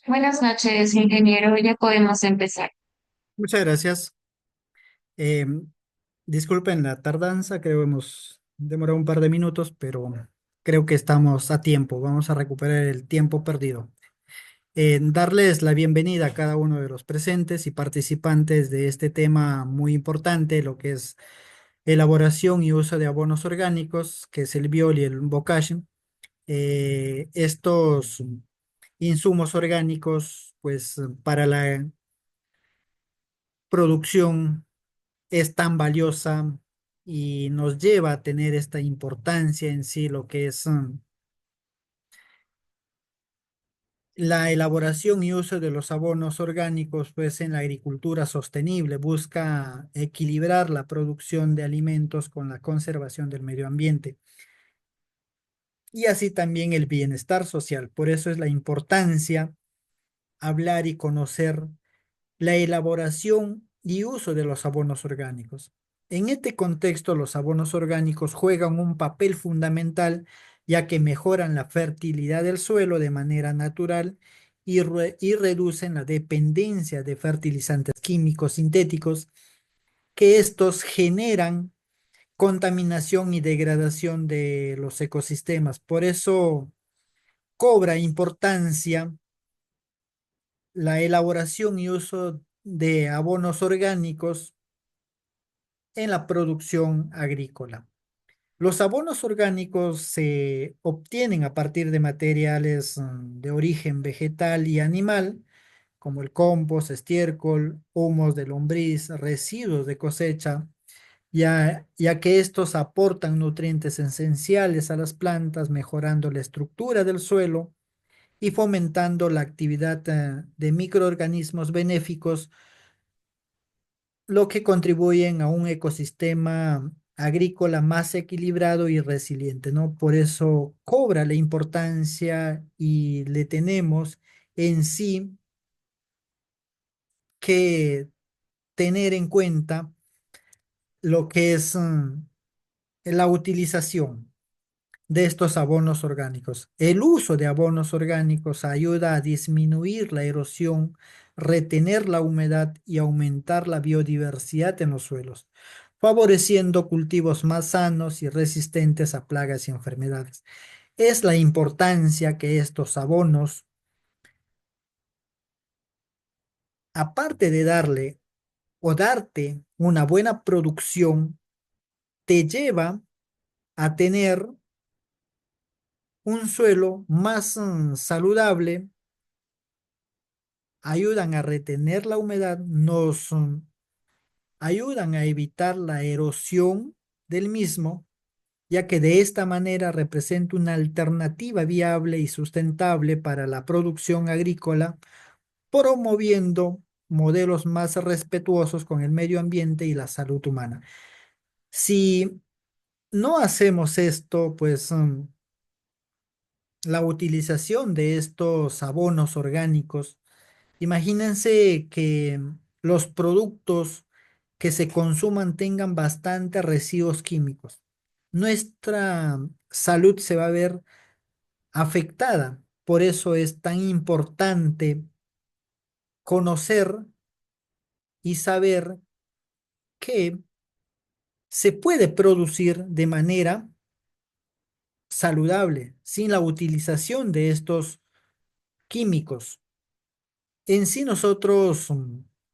Buenas noches, ingeniero. Ya podemos empezar. Muchas gracias. Eh, Disculpen la tardanza, creo hemos demorado un par de minutos, pero creo que estamos a tiempo. Vamos a recuperar el tiempo perdido. Darles la bienvenida a cada uno de los presentes y participantes de este tema muy importante, lo que es elaboración y uso de abonos orgánicos, que es el biol y el bokashi. Estos insumos orgánicos, pues para la producción es tan valiosa y nos lleva a tener esta importancia en sí, lo que es la elaboración y uso de los abonos orgánicos, pues en la agricultura sostenible busca equilibrar la producción de alimentos con la conservación del medio ambiente y así también el bienestar social. Por eso es la importancia hablar y conocer la elaboración y uso de los abonos orgánicos. En este contexto, los abonos orgánicos juegan un papel fundamental ya que mejoran la fertilidad del suelo de manera natural y reducen la dependencia de fertilizantes químicos sintéticos que estos generan contaminación y degradación de los ecosistemas. Por eso cobra importancia la elaboración y uso de abonos orgánicos en la producción agrícola. Los abonos orgánicos se obtienen a partir de materiales de origen vegetal y animal, como el compost, estiércol, humos de lombriz, residuos de cosecha, ya que estos aportan nutrientes esenciales a las plantas, mejorando la estructura del suelo y fomentando la actividad de microorganismos benéficos, lo que contribuyen a un ecosistema agrícola más equilibrado y resiliente, ¿no? Por eso cobra la importancia y le tenemos en sí que tener en cuenta lo que es la utilización de estos abonos orgánicos. El uso de abonos orgánicos ayuda a disminuir la erosión, retener la humedad y aumentar la biodiversidad en los suelos, favoreciendo cultivos más sanos y resistentes a plagas y enfermedades. Es la importancia que estos abonos, aparte de darle o darte una buena producción, te lleva a tener un suelo más saludable, ayudan a retener la humedad, nos ayudan a evitar la erosión del mismo, ya que de esta manera representa una alternativa viable y sustentable para la producción agrícola, promoviendo modelos más respetuosos con el medio ambiente y la salud humana. Si no hacemos esto, pues la utilización de estos abonos orgánicos. Imagínense que los productos que se consuman tengan bastante residuos químicos. Nuestra salud se va a ver afectada. Por eso es tan importante conocer y saber que se puede producir de manera saludable sin la utilización de estos químicos. En sí nosotros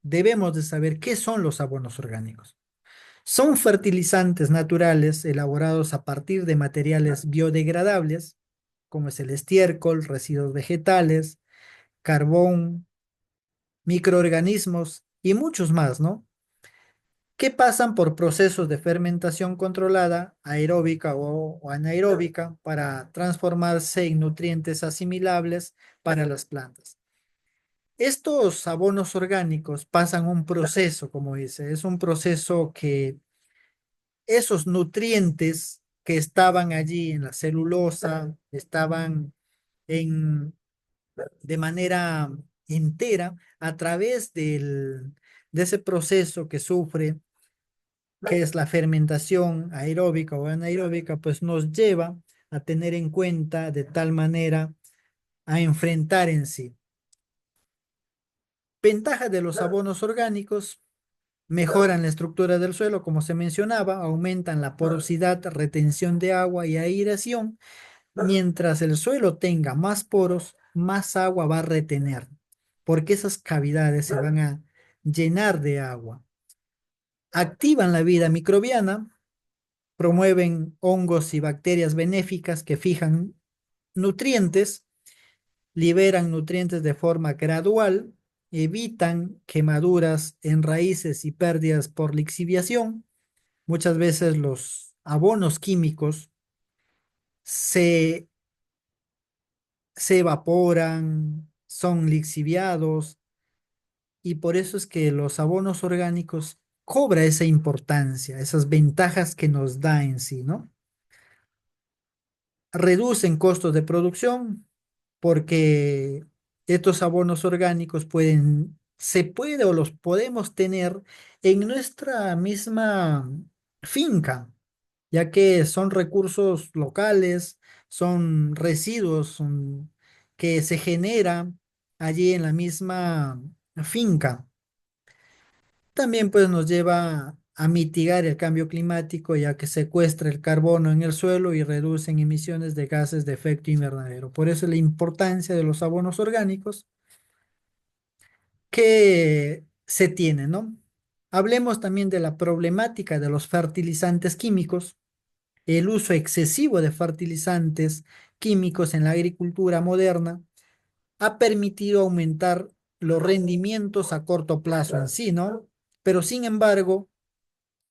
debemos de saber qué son los abonos orgánicos. Son fertilizantes naturales elaborados a partir de materiales biodegradables, como es el estiércol, residuos vegetales, carbón, microorganismos y muchos más, ¿no? Que pasan por procesos de fermentación controlada, aeróbica o anaeróbica, para transformarse en nutrientes asimilables para las plantas. Estos abonos orgánicos pasan un proceso, como dice, es un proceso que esos nutrientes que estaban allí en la celulosa, estaban en, de manera entera a través de ese proceso que sufre, que es la fermentación aeróbica o anaeróbica, pues nos lleva a tener en cuenta de tal manera a enfrentar en sí. Ventaja de los abonos orgánicos: mejoran la estructura del suelo, como se mencionaba, aumentan la porosidad, retención de agua y aireación. Mientras el suelo tenga más poros, más agua va a retener, porque esas cavidades se van a llenar de agua. Activan la vida microbiana, promueven hongos y bacterias benéficas que fijan nutrientes, liberan nutrientes de forma gradual, evitan quemaduras en raíces y pérdidas por lixiviación. Muchas veces los abonos químicos se, se evaporan, son lixiviados, y por eso es que los abonos orgánicos cobra esa importancia, esas ventajas que nos da en sí, ¿no? Reducen costos de producción porque estos abonos orgánicos se puede o los podemos tener en nuestra misma finca, ya que son recursos locales, son residuos que se generan allí en la misma finca. También pues nos lleva a mitigar el cambio climático, ya que secuestra el carbono en el suelo y reducen emisiones de gases de efecto invernadero. Por eso la importancia de los abonos orgánicos que se tiene, ¿no? Hablemos también de la problemática de los fertilizantes químicos. El uso excesivo de fertilizantes químicos en la agricultura moderna ha permitido aumentar los rendimientos a corto plazo en sí, ¿no? Pero sin embargo,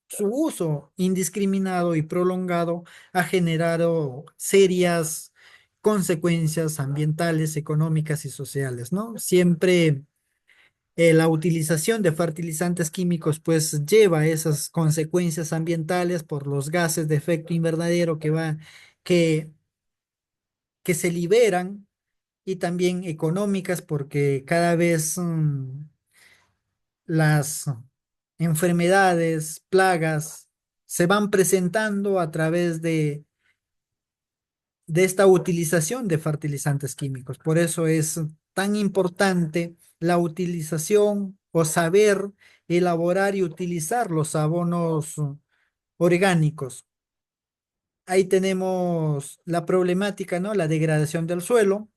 su uso indiscriminado y prolongado ha generado serias consecuencias ambientales, económicas y sociales, ¿no? Siempre la utilización de fertilizantes químicos pues lleva esas consecuencias ambientales por los gases de efecto invernadero que, que se liberan, y también económicas porque cada vez las enfermedades, plagas se van presentando a través de esta utilización de fertilizantes químicos. Por eso es tan importante la utilización o saber elaborar y utilizar los abonos orgánicos. Ahí tenemos la problemática, ¿no? La degradación del suelo,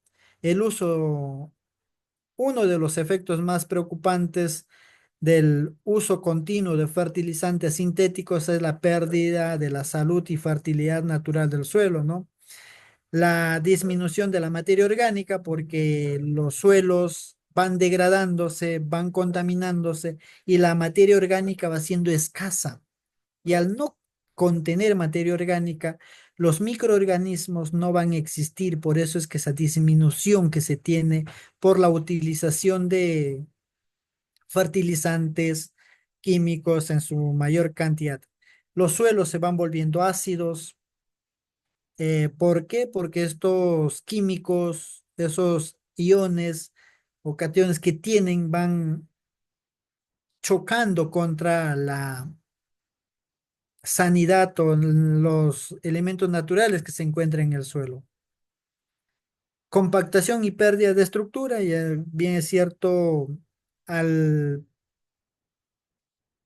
el uso. Uno de los efectos más preocupantes del uso continuo de fertilizantes sintéticos es la pérdida de la salud y fertilidad natural del suelo, ¿no? La disminución de la materia orgánica porque los suelos van degradándose, van contaminándose y la materia orgánica va siendo escasa. Y al no contener materia orgánica, los microorganismos no van a existir. Por eso es que esa disminución que se tiene por la utilización de fertilizantes químicos en su mayor cantidad. Los suelos se van volviendo ácidos. ¿Por qué? Porque estos químicos, esos iones o cationes que tienen, van chocando contra la sanidad o los elementos naturales que se encuentran en el suelo. Compactación y pérdida de estructura, y bien es cierto, al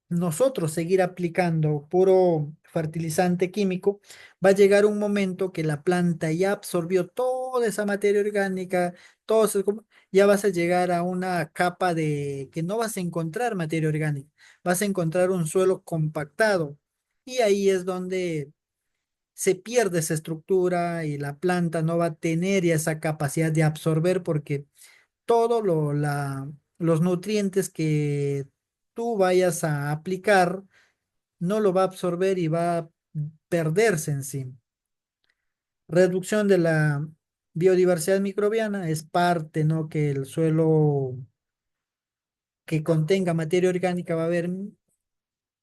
nosotros seguir aplicando puro fertilizante químico, va a llegar un momento que la planta ya absorbió toda esa materia orgánica, ya vas a llegar a una capa de que no vas a encontrar materia orgánica, vas a encontrar un suelo compactado, y ahí es donde se pierde esa estructura y la planta no va a tener ya esa capacidad de absorber porque todo los nutrientes que tú vayas a aplicar no lo va a absorber y va a perderse en sí. Reducción de la biodiversidad microbiana es parte, ¿no? Que el suelo que contenga materia orgánica va a haber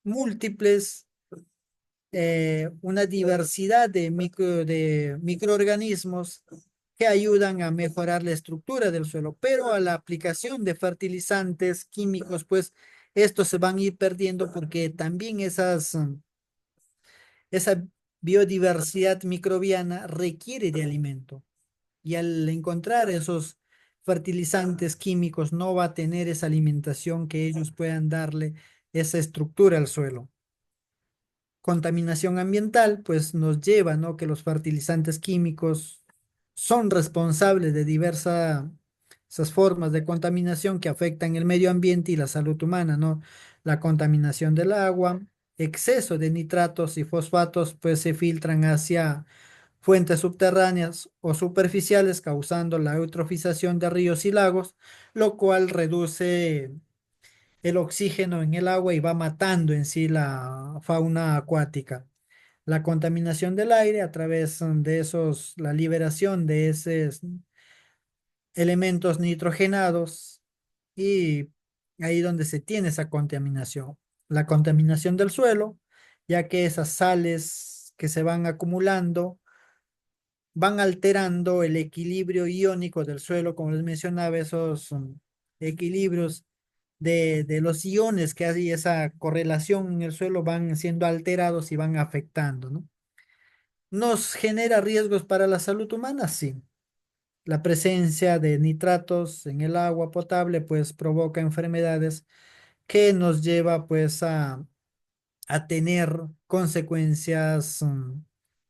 múltiples, una diversidad de microorganismos que ayudan a mejorar la estructura del suelo, pero a la aplicación de fertilizantes químicos, pues estos se van a ir perdiendo porque también esa biodiversidad microbiana requiere de alimento. y al encontrar esos fertilizantes químicos no va a tener esa alimentación que ellos puedan darle esa estructura al suelo. Contaminación ambiental, pues nos lleva, ¿no? Que los fertilizantes químicos son responsables de diversas esas formas de contaminación que afectan el medio ambiente y la salud humana, ¿no? La contaminación del agua, exceso de nitratos y fosfatos, pues se filtran hacia fuentes subterráneas o superficiales, causando la eutrofización de ríos y lagos, lo cual reduce el oxígeno en el agua y va matando en sí la fauna acuática. La contaminación del aire a través de esos, la liberación de esos elementos nitrogenados y ahí donde se tiene esa contaminación. La contaminación del suelo, ya que esas sales que se van acumulando van alterando el equilibrio iónico del suelo, como les mencionaba, esos equilibrios de los iones que hay esa correlación en el suelo van siendo alterados y van afectando, ¿no? ¿Nos genera riesgos para la salud humana? Sí. La presencia de nitratos en el agua potable pues provoca enfermedades que nos lleva pues a tener consecuencias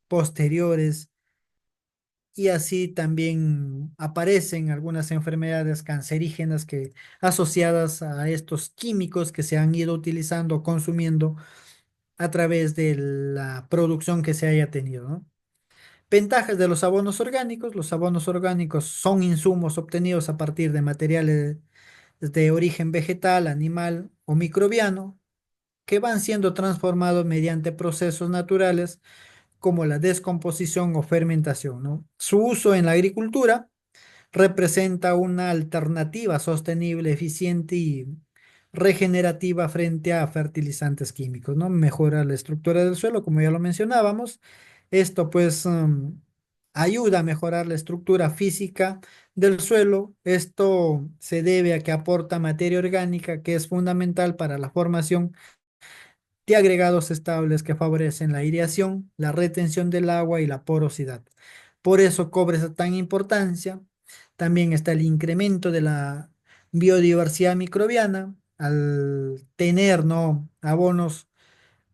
posteriores y así también aparecen algunas enfermedades cancerígenas que asociadas a estos químicos que se han ido utilizando, consumiendo a través de la producción que se haya tenido, ¿no? Ventajas de los abonos orgánicos. Los abonos orgánicos son insumos obtenidos a partir de materiales de origen vegetal, animal o microbiano que van siendo transformados mediante procesos naturales como la descomposición o fermentación, ¿no? Su uso en la agricultura representa una alternativa sostenible, eficiente y regenerativa frente a fertilizantes químicos, ¿no? Mejora la estructura del suelo, como ya lo mencionábamos. Esto pues ayuda a mejorar la estructura física del suelo. Esto se debe a que aporta materia orgánica que es fundamental para la formación de agregados estables que favorecen la aireación, la retención del agua y la porosidad. Por eso cobra esa tan importancia. También está el incremento de la biodiversidad microbiana. Al tener, ¿no? Abonos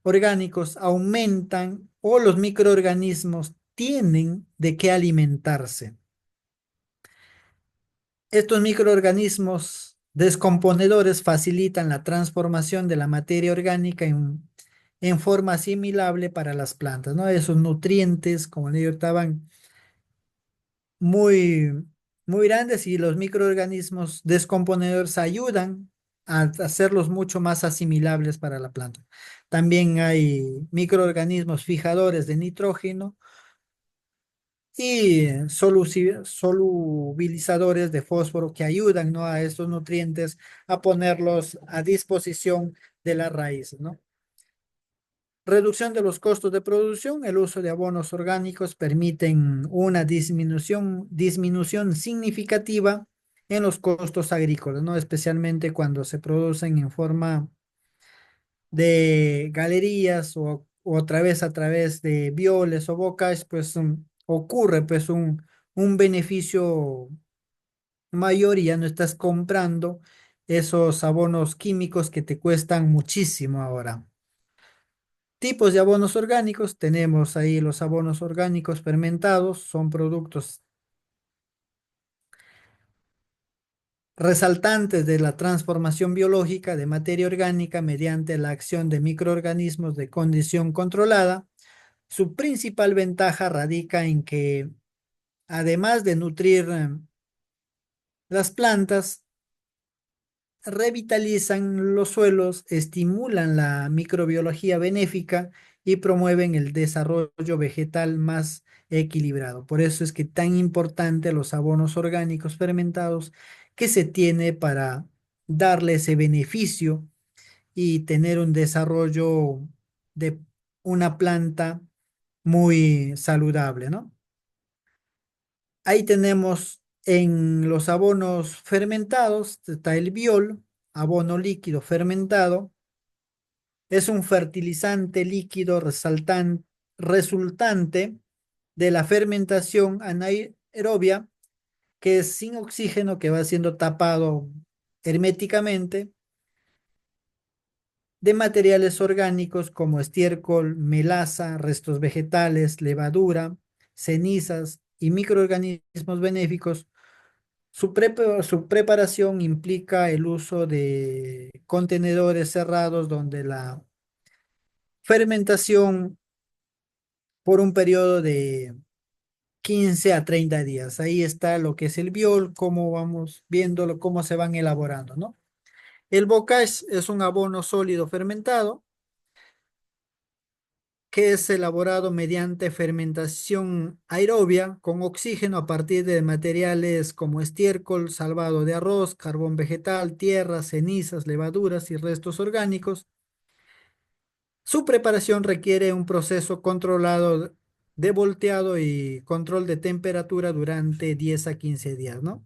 orgánicos, aumentan o los microorganismos tienen de qué alimentarse. Estos microorganismos descomponedores facilitan la transformación de la materia orgánica en forma asimilable para las plantas, ¿no? Esos nutrientes, como le digo, estaban muy, muy grandes y los microorganismos descomponedores ayudan a hacerlos mucho más asimilables para la planta. También hay microorganismos fijadores de nitrógeno y solubilizadores de fósforo que ayudan, ¿no? A estos nutrientes a ponerlos a disposición de la raíz, ¿no? Reducción de los costos de producción. El uso de abonos orgánicos permiten una disminución significativa en los costos agrícolas, ¿no? Especialmente cuando se producen en forma de galerías o otra vez a través de violes o bocas, pues ocurre pues un beneficio mayor y ya no estás comprando esos abonos químicos que te cuestan muchísimo ahora. Tipos de abonos orgánicos, tenemos ahí los abonos orgánicos fermentados, son productos resaltantes de la transformación biológica de materia orgánica mediante la acción de microorganismos de condición controlada. Su principal ventaja radica en que, además de nutrir las plantas, revitalizan los suelos, estimulan la microbiología benéfica y promueven el desarrollo vegetal más equilibrado. Por eso es que tan importante los abonos orgánicos fermentados que se tiene para darle ese beneficio y tener un desarrollo de una planta muy saludable, ¿no? Ahí tenemos en los abonos fermentados, está el biol, abono líquido fermentado. Es un fertilizante líquido resultante de la fermentación aerobia, que es sin oxígeno, que va siendo tapado herméticamente de materiales orgánicos como estiércol, melaza, restos vegetales, levadura, cenizas y microorganismos benéficos. Su preparación implica el uso de contenedores cerrados donde la fermentación por un periodo de 15 a 30 días. Ahí está lo que es el biol, cómo vamos viéndolo, cómo se van elaborando, ¿no? El bocage es un abono sólido fermentado que es elaborado mediante fermentación aerobia con oxígeno a partir de materiales como estiércol, salvado de arroz, carbón vegetal, tierra, cenizas, levaduras y restos orgánicos. Su preparación requiere un proceso controlado de volteado y control de temperatura durante 10 a 15 días, ¿no?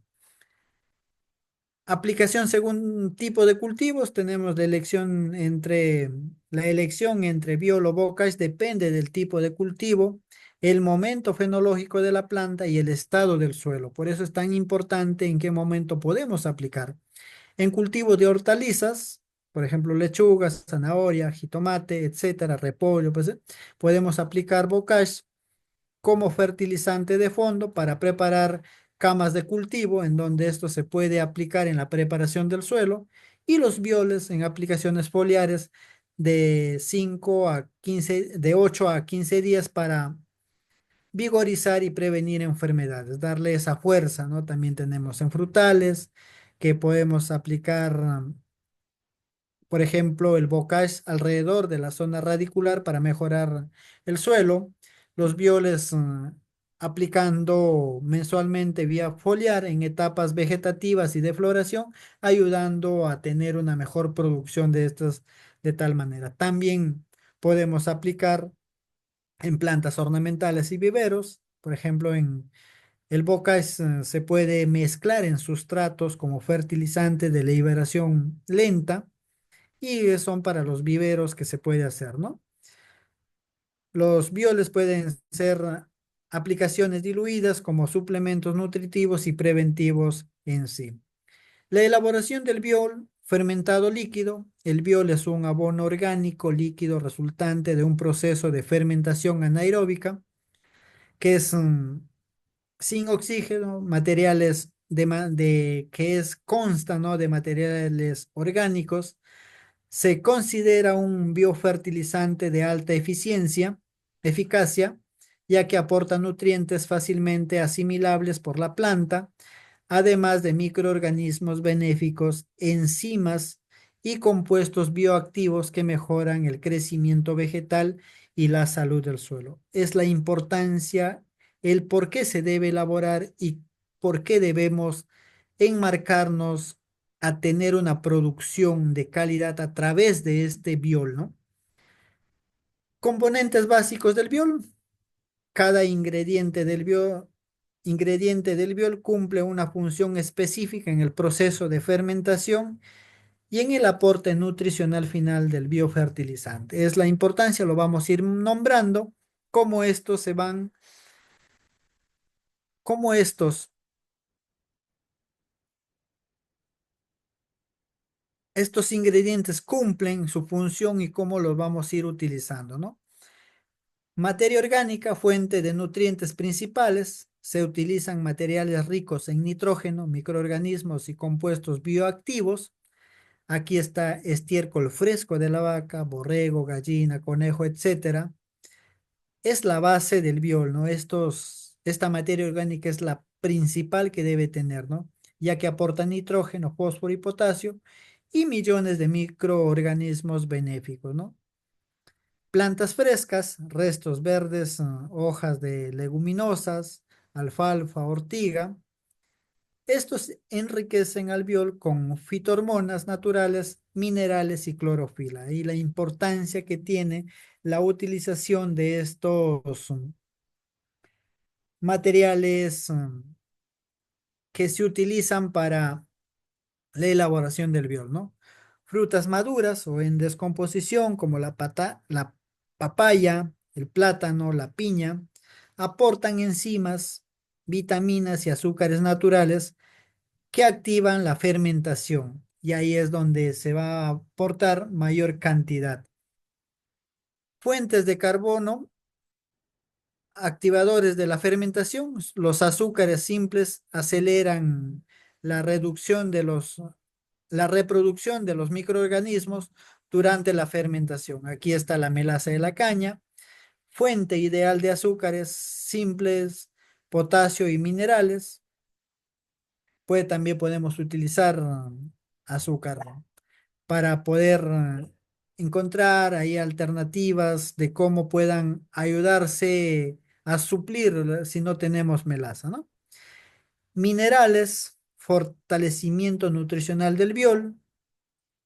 Aplicación según tipo de cultivos, tenemos la elección entre biolo bocage depende del tipo de cultivo, el momento fenológico de la planta y el estado del suelo. Por eso es tan importante en qué momento podemos aplicar. En cultivo de hortalizas, por ejemplo, lechugas, zanahoria, jitomate, etcétera, repollo, pues, podemos aplicar bocage como fertilizante de fondo para preparar camas de cultivo en donde esto se puede aplicar en la preparación del suelo y los violes en aplicaciones foliares de 8 a 15 días para vigorizar y prevenir enfermedades, darle esa fuerza, ¿no? También tenemos en frutales que podemos aplicar por ejemplo, el bocage alrededor de la zona radicular para mejorar el suelo, los violes aplicando mensualmente vía foliar en etapas vegetativas y de floración, ayudando a tener una mejor producción de estas de tal manera. También podemos aplicar en plantas ornamentales y viveros, por ejemplo, en el bocage se puede mezclar en sustratos como fertilizante de liberación lenta y son para los viveros que se puede hacer, ¿no? Los bioles pueden ser aplicaciones diluidas como suplementos nutritivos y preventivos en sí. La elaboración del biol fermentado líquido. El biol es un abono orgánico líquido resultante de un proceso de fermentación anaeróbica que es sin oxígeno, materiales que consta, ¿no? De materiales orgánicos. Se considera un biofertilizante de alta eficacia, ya que aporta nutrientes fácilmente asimilables por la planta, además de microorganismos benéficos, enzimas y compuestos bioactivos que mejoran el crecimiento vegetal y la salud del suelo. Es la importancia, el por qué se debe elaborar y por qué debemos enmarcarnos a tener una producción de calidad a través de este biol, ¿no? Componentes básicos del biol. Cada ingrediente del biol cumple una función específica en el proceso de fermentación y en el aporte nutricional final del biofertilizante. Es la importancia, lo vamos a ir nombrando, cómo estos se van, cómo estos ingredientes cumplen su función y cómo los vamos a ir utilizando, ¿no? Materia orgánica, fuente de nutrientes principales. Se utilizan materiales ricos en nitrógeno, microorganismos y compuestos bioactivos. Aquí está estiércol fresco de la vaca, borrego, gallina, conejo, etcétera. Es la base del biol, ¿no? Esta materia orgánica es la principal que debe tener, ¿no? Ya que aporta nitrógeno, fósforo y potasio y millones de microorganismos benéficos, ¿no? Plantas frescas, restos verdes, hojas de leguminosas, alfalfa, ortiga. Estos enriquecen al biol con fitohormonas naturales, minerales y clorofila. Y la importancia que tiene la utilización de estos materiales que se utilizan para la elaboración del biol, ¿no? Frutas maduras o en descomposición como la papaya, el plátano, la piña, aportan enzimas. vitaminas y azúcares naturales que activan la fermentación. Y ahí es donde se va a aportar mayor cantidad. Fuentes de carbono, activadores de la fermentación. Los azúcares simples aceleran la reducción de la reproducción de los microorganismos durante la fermentación. Aquí está la melaza de la caña. Fuente ideal de azúcares simples, potasio y minerales. También podemos utilizar azúcar para poder encontrar ahí alternativas de cómo puedan ayudarse a suplir si no tenemos melaza, ¿no? Minerales, fortalecimiento nutricional del biol,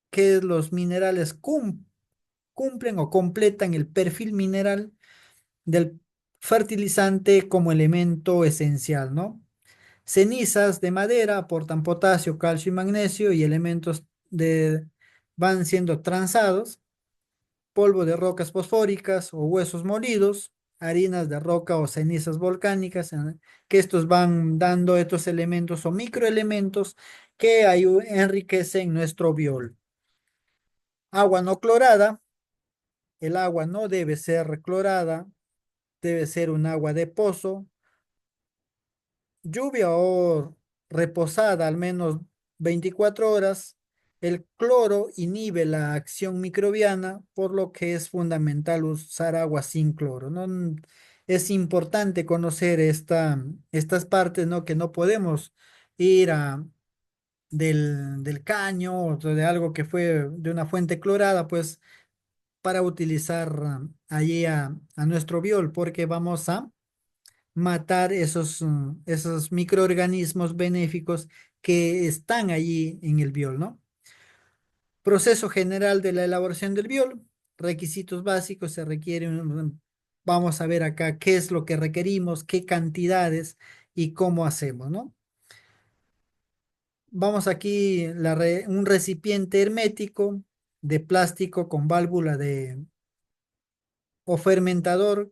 que los minerales cumplen o completan el perfil mineral del fertilizante como elemento esencial, ¿no? Cenizas de madera aportan potasio, calcio y magnesio y elementos van siendo transados. Polvo de rocas fosfóricas o huesos molidos, harinas de roca o cenizas volcánicas, que estos van dando estos elementos o microelementos que enriquecen nuestro biol. Agua no clorada, el agua no debe ser clorada, debe ser un agua de pozo, lluvia o reposada al menos 24 horas. El cloro inhibe la acción microbiana, por lo que es fundamental usar agua sin cloro, ¿no? Es importante conocer estas partes, ¿no? Que no podemos ir del caño o de algo que fue de una fuente clorada, pues para utilizar allí a nuestro biol, porque vamos a matar esos microorganismos benéficos que están allí en el biol, ¿no? Proceso general de la elaboración del biol, requisitos básicos, se requiere vamos a ver acá qué es lo que requerimos, qué cantidades y cómo hacemos, ¿no? Vamos aquí, un recipiente hermético de plástico con válvula o fermentador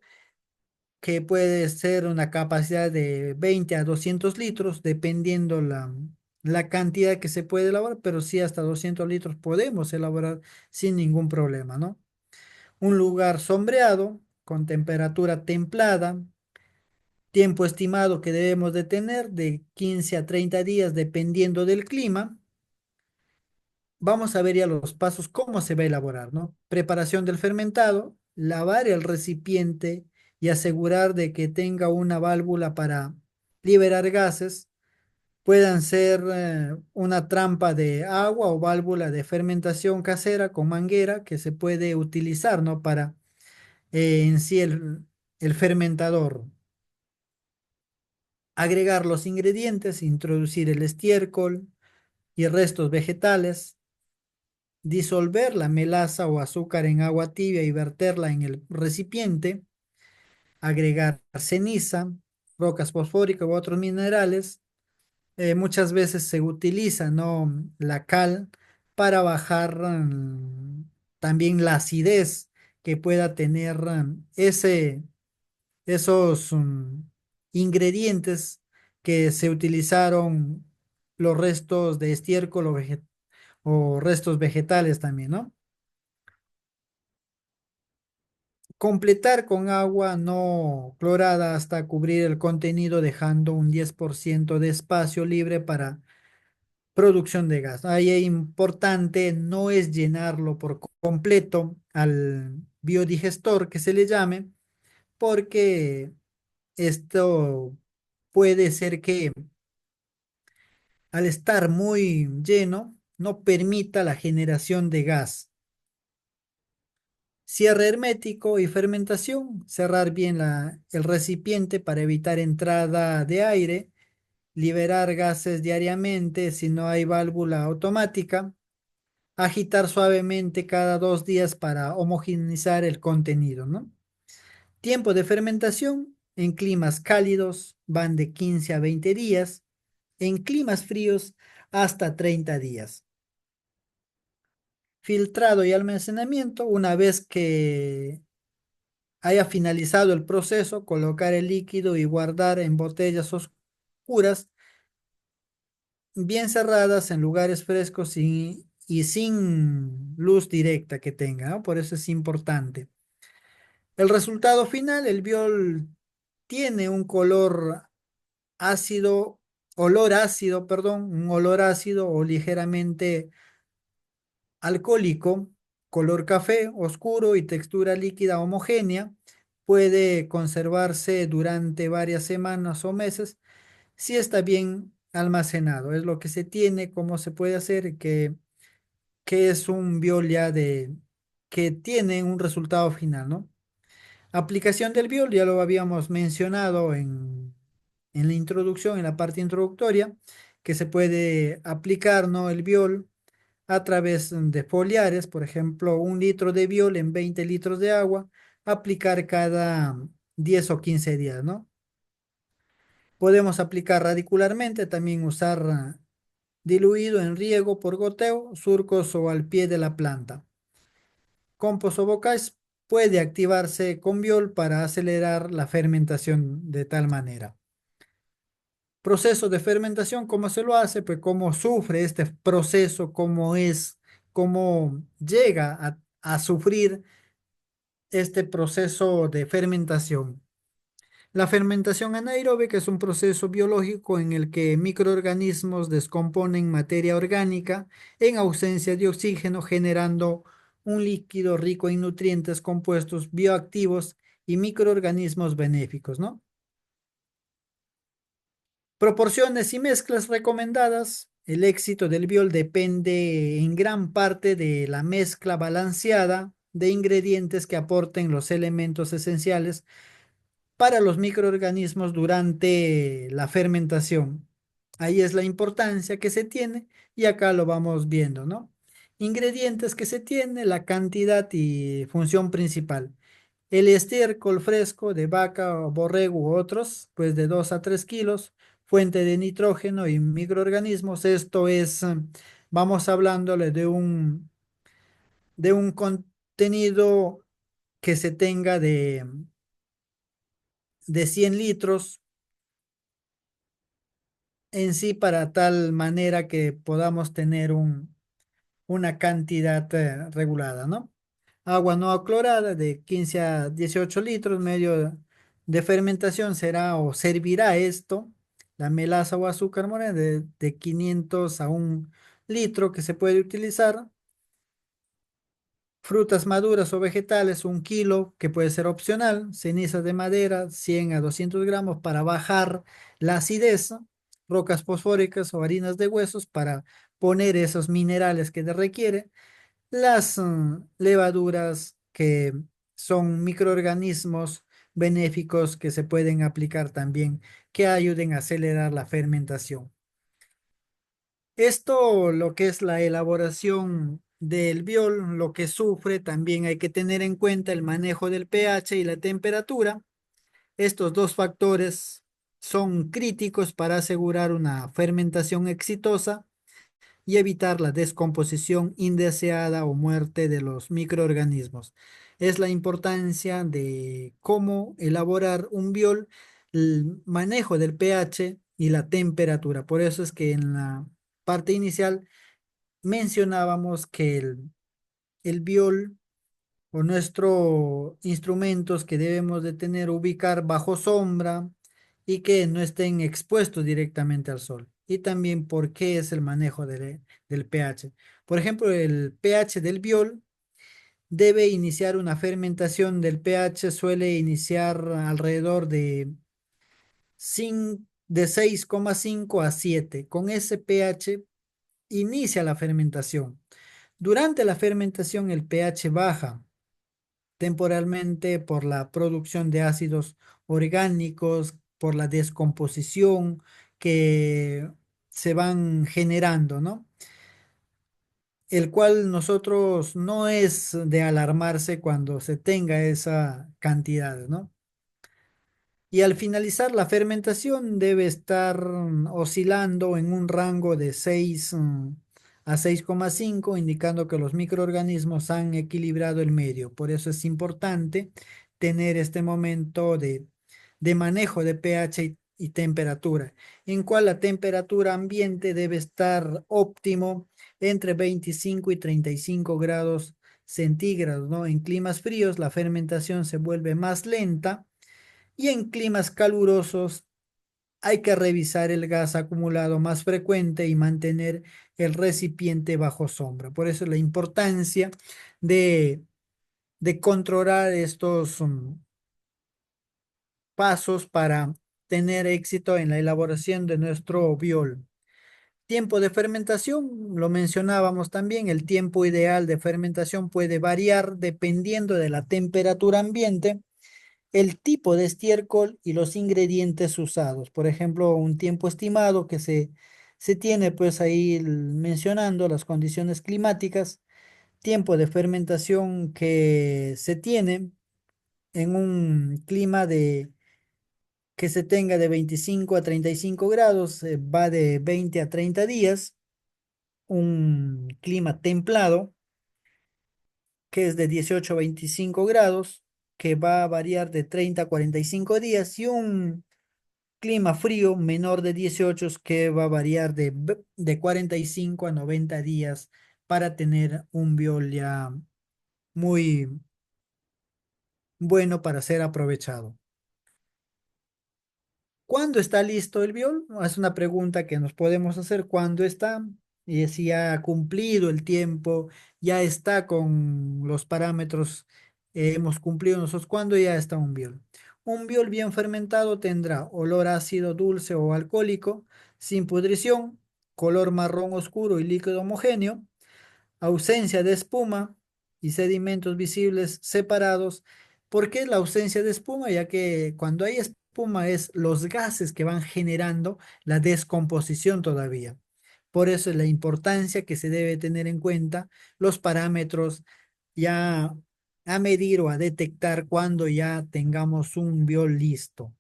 que puede ser una capacidad de 20 a 200 litros, dependiendo la cantidad que se puede elaborar, pero sí hasta 200 litros podemos elaborar sin ningún problema, ¿no? Un lugar sombreado, con temperatura templada, tiempo estimado que debemos de tener de 15 a 30 días, dependiendo del clima. Vamos a ver ya los pasos, cómo se va a elaborar, ¿no? Preparación del fermentado, lavar el recipiente y asegurar de que tenga una válvula para liberar gases. Puedan ser una trampa de agua o válvula de fermentación casera con manguera que se puede utilizar, ¿no? Para en sí el fermentador. Agregar los ingredientes, introducir el estiércol y restos vegetales, disolver la melaza o azúcar en agua tibia y verterla en el recipiente, agregar ceniza, rocas fosfóricas u otros minerales. Muchas veces se utiliza, ¿no? La cal para bajar también la acidez que pueda tener esos ingredientes que se utilizaron, los restos de estiércol o restos vegetales también, ¿no? Completar con agua no clorada hasta cubrir el contenido, dejando un 10% de espacio libre para producción de gas. Ahí es importante, no es llenarlo por completo al biodigestor que se le llame, porque esto puede ser que al estar muy lleno no permita la generación de gas. Cierre hermético y fermentación. Cerrar bien el recipiente para evitar entrada de aire. Liberar gases diariamente si no hay válvula automática. Agitar suavemente cada 2 días para homogeneizar el contenido, ¿no? Tiempo de fermentación. En climas cálidos van de 15 a 20 días. En climas fríos hasta 30 días. Filtrado y almacenamiento. Una vez que haya finalizado el proceso, colocar el líquido y guardar en botellas oscuras, bien cerradas en lugares frescos y sin luz directa que tenga, ¿no? Por eso es importante. El resultado final, el biol tiene un color ácido, olor ácido, perdón, un olor ácido o ligeramente alcohólico, color café oscuro y textura líquida homogénea. Puede conservarse durante varias semanas o meses si está bien almacenado. Es lo que se tiene, cómo se puede hacer, que es un biol ya que tiene un resultado final, ¿no? Aplicación del biol, ya lo habíamos mencionado en la introducción, en la parte introductoria, que se puede aplicar, ¿no? El biol a través de foliares, por ejemplo, 1 litro de biol en 20 litros de agua, aplicar cada 10 o 15 días, ¿no? Podemos aplicar radicularmente, también usar diluido en riego por goteo, surcos o al pie de la planta. Compost o bocage puede activarse con biol para acelerar la fermentación de tal manera. Proceso de fermentación, ¿cómo se lo hace? Pues cómo sufre este proceso, cómo llega a sufrir este proceso de fermentación. La fermentación anaeróbica es un proceso biológico en el que microorganismos descomponen materia orgánica en ausencia de oxígeno, generando un líquido rico en nutrientes, compuestos bioactivos y microorganismos benéficos, ¿no? Proporciones y mezclas recomendadas. El éxito del biol depende en gran parte de la mezcla balanceada de ingredientes que aporten los elementos esenciales para los microorganismos durante la fermentación. Ahí es la importancia que se tiene y acá lo vamos viendo, ¿no? Ingredientes que se tiene, la cantidad y función principal. El estiércol fresco de vaca o borrego u otros, pues de 2 a 3 kilos, fuente de nitrógeno y microorganismos. Esto es, vamos hablándole de un contenido que se tenga de 100 litros en sí para tal manera que podamos tener una cantidad regulada, ¿no? Agua no aclorada de 15 a 18 litros, medio de fermentación será o servirá esto, la melaza o azúcar morena de 500 a 1 litro que se puede utilizar. Frutas maduras o vegetales, 1 kilo, que puede ser opcional. Cenizas de madera, 100 a 200 gramos para bajar la acidez. Rocas fosfóricas o harinas de huesos para poner esos minerales que requiere. Las levaduras que son microorganismos benéficos que se pueden aplicar también, que ayuden a acelerar la fermentación. Esto, lo que es la elaboración del biol, lo que sufre, también hay que tener en cuenta el manejo del pH y la temperatura. Estos dos factores son críticos para asegurar una fermentación exitosa y evitar la descomposición indeseada o muerte de los microorganismos. Es la importancia de cómo elaborar un biol, el manejo del pH y la temperatura. Por eso es que en la parte inicial mencionábamos que el biol o nuestros instrumentos que debemos de tener, ubicar bajo sombra y que no estén expuestos directamente al sol. Y también por qué es el manejo del pH. Por ejemplo, el pH del biol debe iniciar una fermentación del pH, suele iniciar alrededor de 6,5 a 7. Con ese pH inicia la fermentación. Durante la fermentación el pH baja temporalmente por la producción de ácidos orgánicos, por la descomposición que se van generando, ¿no? El cual nosotros no es de alarmarse cuando se tenga esa cantidad, ¿no? Y al finalizar la fermentación debe estar oscilando en un rango de 6 a 6,5, indicando que los microorganismos han equilibrado el medio. Por eso es importante tener este momento de manejo de pH y temperatura, en cual la temperatura ambiente debe estar óptimo entre 25 y 35 grados centígrados, ¿no? En climas fríos la fermentación se vuelve más lenta y en climas calurosos hay que revisar el gas acumulado más frecuente y mantener el recipiente bajo sombra. Por eso la importancia de, de controlar estos pasos para tener éxito en la elaboración de nuestro biol. Tiempo de fermentación, lo mencionábamos también, el tiempo ideal de fermentación puede variar dependiendo de la temperatura ambiente, el tipo de estiércol y los ingredientes usados. Por ejemplo, un tiempo estimado que se tiene pues ahí mencionando las condiciones climáticas, tiempo de fermentación que se tiene en un clima que se tenga de 25 a 35 grados, va de 20 a 30 días, un clima templado que es de 18 a 25 grados, que va a variar de 30 a 45 días, y un clima frío menor de 18 que va a variar de 45 a 90 días para tener un biol ya muy bueno para ser aprovechado. ¿Cuándo está listo el biol? Es una pregunta que nos podemos hacer. ¿Cuándo está? Y si ya ha cumplido el tiempo, ya está con los parámetros, hemos cumplido nosotros. ¿Cuándo ya está un biol? Un biol bien fermentado tendrá olor ácido, dulce o alcohólico, sin pudrición, color marrón oscuro y líquido homogéneo, ausencia de espuma y sedimentos visibles separados. ¿Por qué la ausencia de espuma? Ya que cuando hay espuma es los gases que van generando la descomposición todavía. Por eso es la importancia que se debe tener en cuenta los parámetros ya a medir o a detectar cuando ya tengamos un biol listo.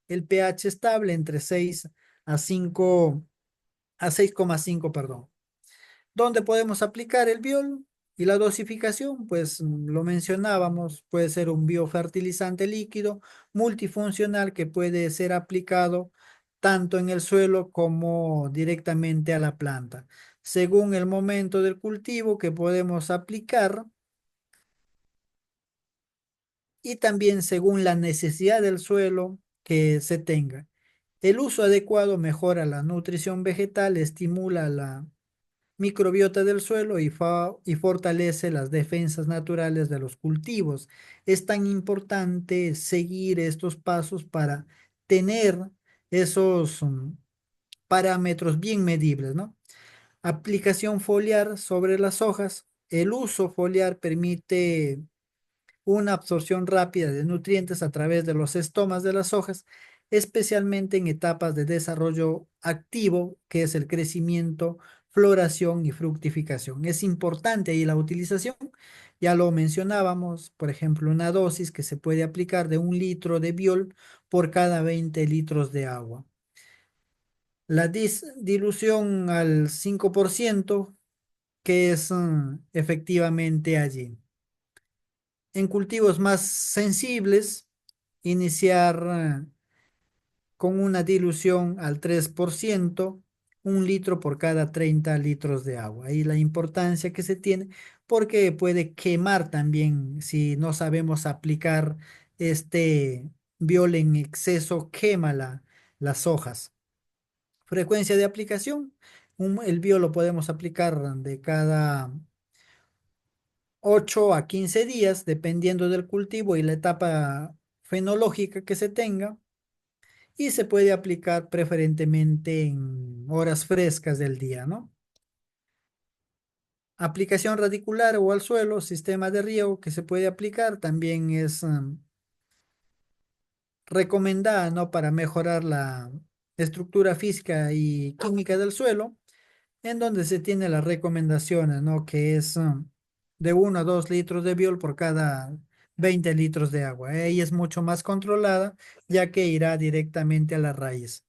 El pH estable entre 6 a 5 a 6,5, perdón. ¿Dónde podemos aplicar el biol? Y la dosificación, pues lo mencionábamos, puede ser un biofertilizante líquido multifuncional que puede ser aplicado tanto en el suelo como directamente a la planta. Según el momento del cultivo que podemos aplicar y también según la necesidad del suelo que se tenga. El uso adecuado mejora la nutrición vegetal, estimula la microbiota del suelo y fortalece las defensas naturales de los cultivos. Es tan importante seguir estos pasos para tener esos parámetros bien medibles, ¿no? Aplicación foliar sobre las hojas. El uso foliar permite una absorción rápida de nutrientes a través de los estomas de las hojas, especialmente en etapas de desarrollo activo, que es el crecimiento, floración y fructificación. Es importante ahí la utilización, ya lo mencionábamos, por ejemplo, una dosis que se puede aplicar de 1 litro de biol por cada 20 litros de agua. La dilución al 5%, que es efectivamente allí. En cultivos más sensibles, iniciar con una dilución al 3%, 1 litro por cada 30 litros de agua. Ahí la importancia que se tiene, porque puede quemar también si no sabemos aplicar este biol en exceso, quema las hojas. Frecuencia de aplicación, el biol lo podemos aplicar de cada 8 a 15 días, dependiendo del cultivo y la etapa fenológica que se tenga, y se puede aplicar preferentemente en horas frescas del día, ¿no? Aplicación radicular o al suelo, sistema de riego que se puede aplicar, también es recomendada, ¿no? Para mejorar la estructura física y química del suelo, en donde se tiene las recomendaciones, ¿no? Que es de 1 a 2 litros de biol por cada 20 litros de agua. Ella es mucho más controlada, ya que irá directamente a la raíz.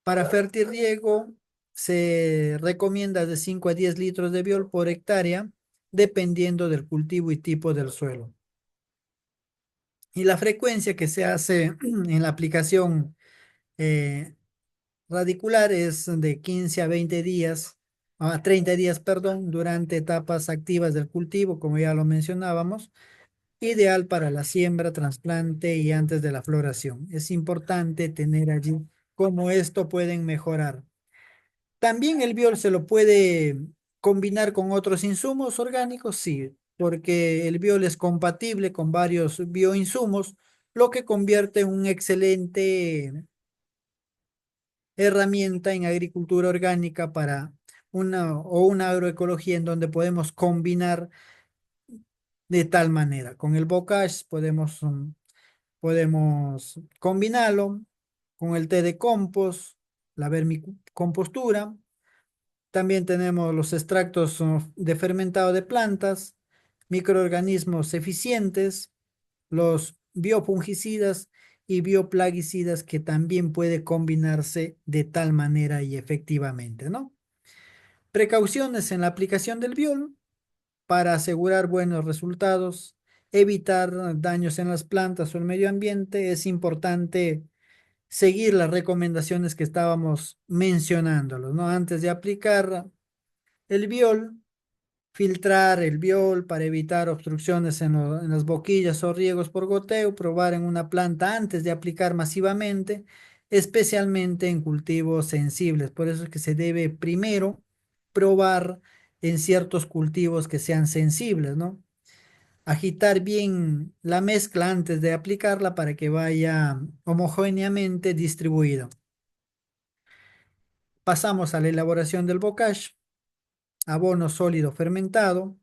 Para fertirriego se recomienda de 5 a 10 litros de biol por hectárea, dependiendo del cultivo y tipo del suelo. Y la frecuencia que se hace en la aplicación eh, radicular es de 15 a 20 días, a 30 días, perdón, durante etapas activas del cultivo, como ya lo mencionábamos, ideal para la siembra, trasplante y antes de la floración. Es importante tener allí cómo esto pueden mejorar. También el biol se lo puede combinar con otros insumos orgánicos, sí, porque el biol es compatible con varios bioinsumos, lo que convierte en un excelente herramienta en agricultura orgánica para una agroecología en donde podemos combinar de tal manera. Con el bocage podemos combinarlo con el té de compost, la vermicompostura. También tenemos los extractos de fermentado de plantas, microorganismos eficientes, los biofungicidas y bioplaguicidas que también puede combinarse de tal manera y efectivamente, ¿no? Precauciones en la aplicación del biol para asegurar buenos resultados, evitar daños en las plantas o el medio ambiente. Es importante seguir las recomendaciones que estábamos mencionándolos, ¿no? Antes de aplicar el biol, filtrar el biol para evitar obstrucciones en las boquillas o riegos por goteo, probar en una planta antes de aplicar masivamente, especialmente en cultivos sensibles. Por eso es que se debe primero probar en ciertos cultivos que sean sensibles, ¿no? Agitar bien la mezcla antes de aplicarla para que vaya homogéneamente distribuida. Pasamos a la elaboración del bocage, abono sólido fermentado.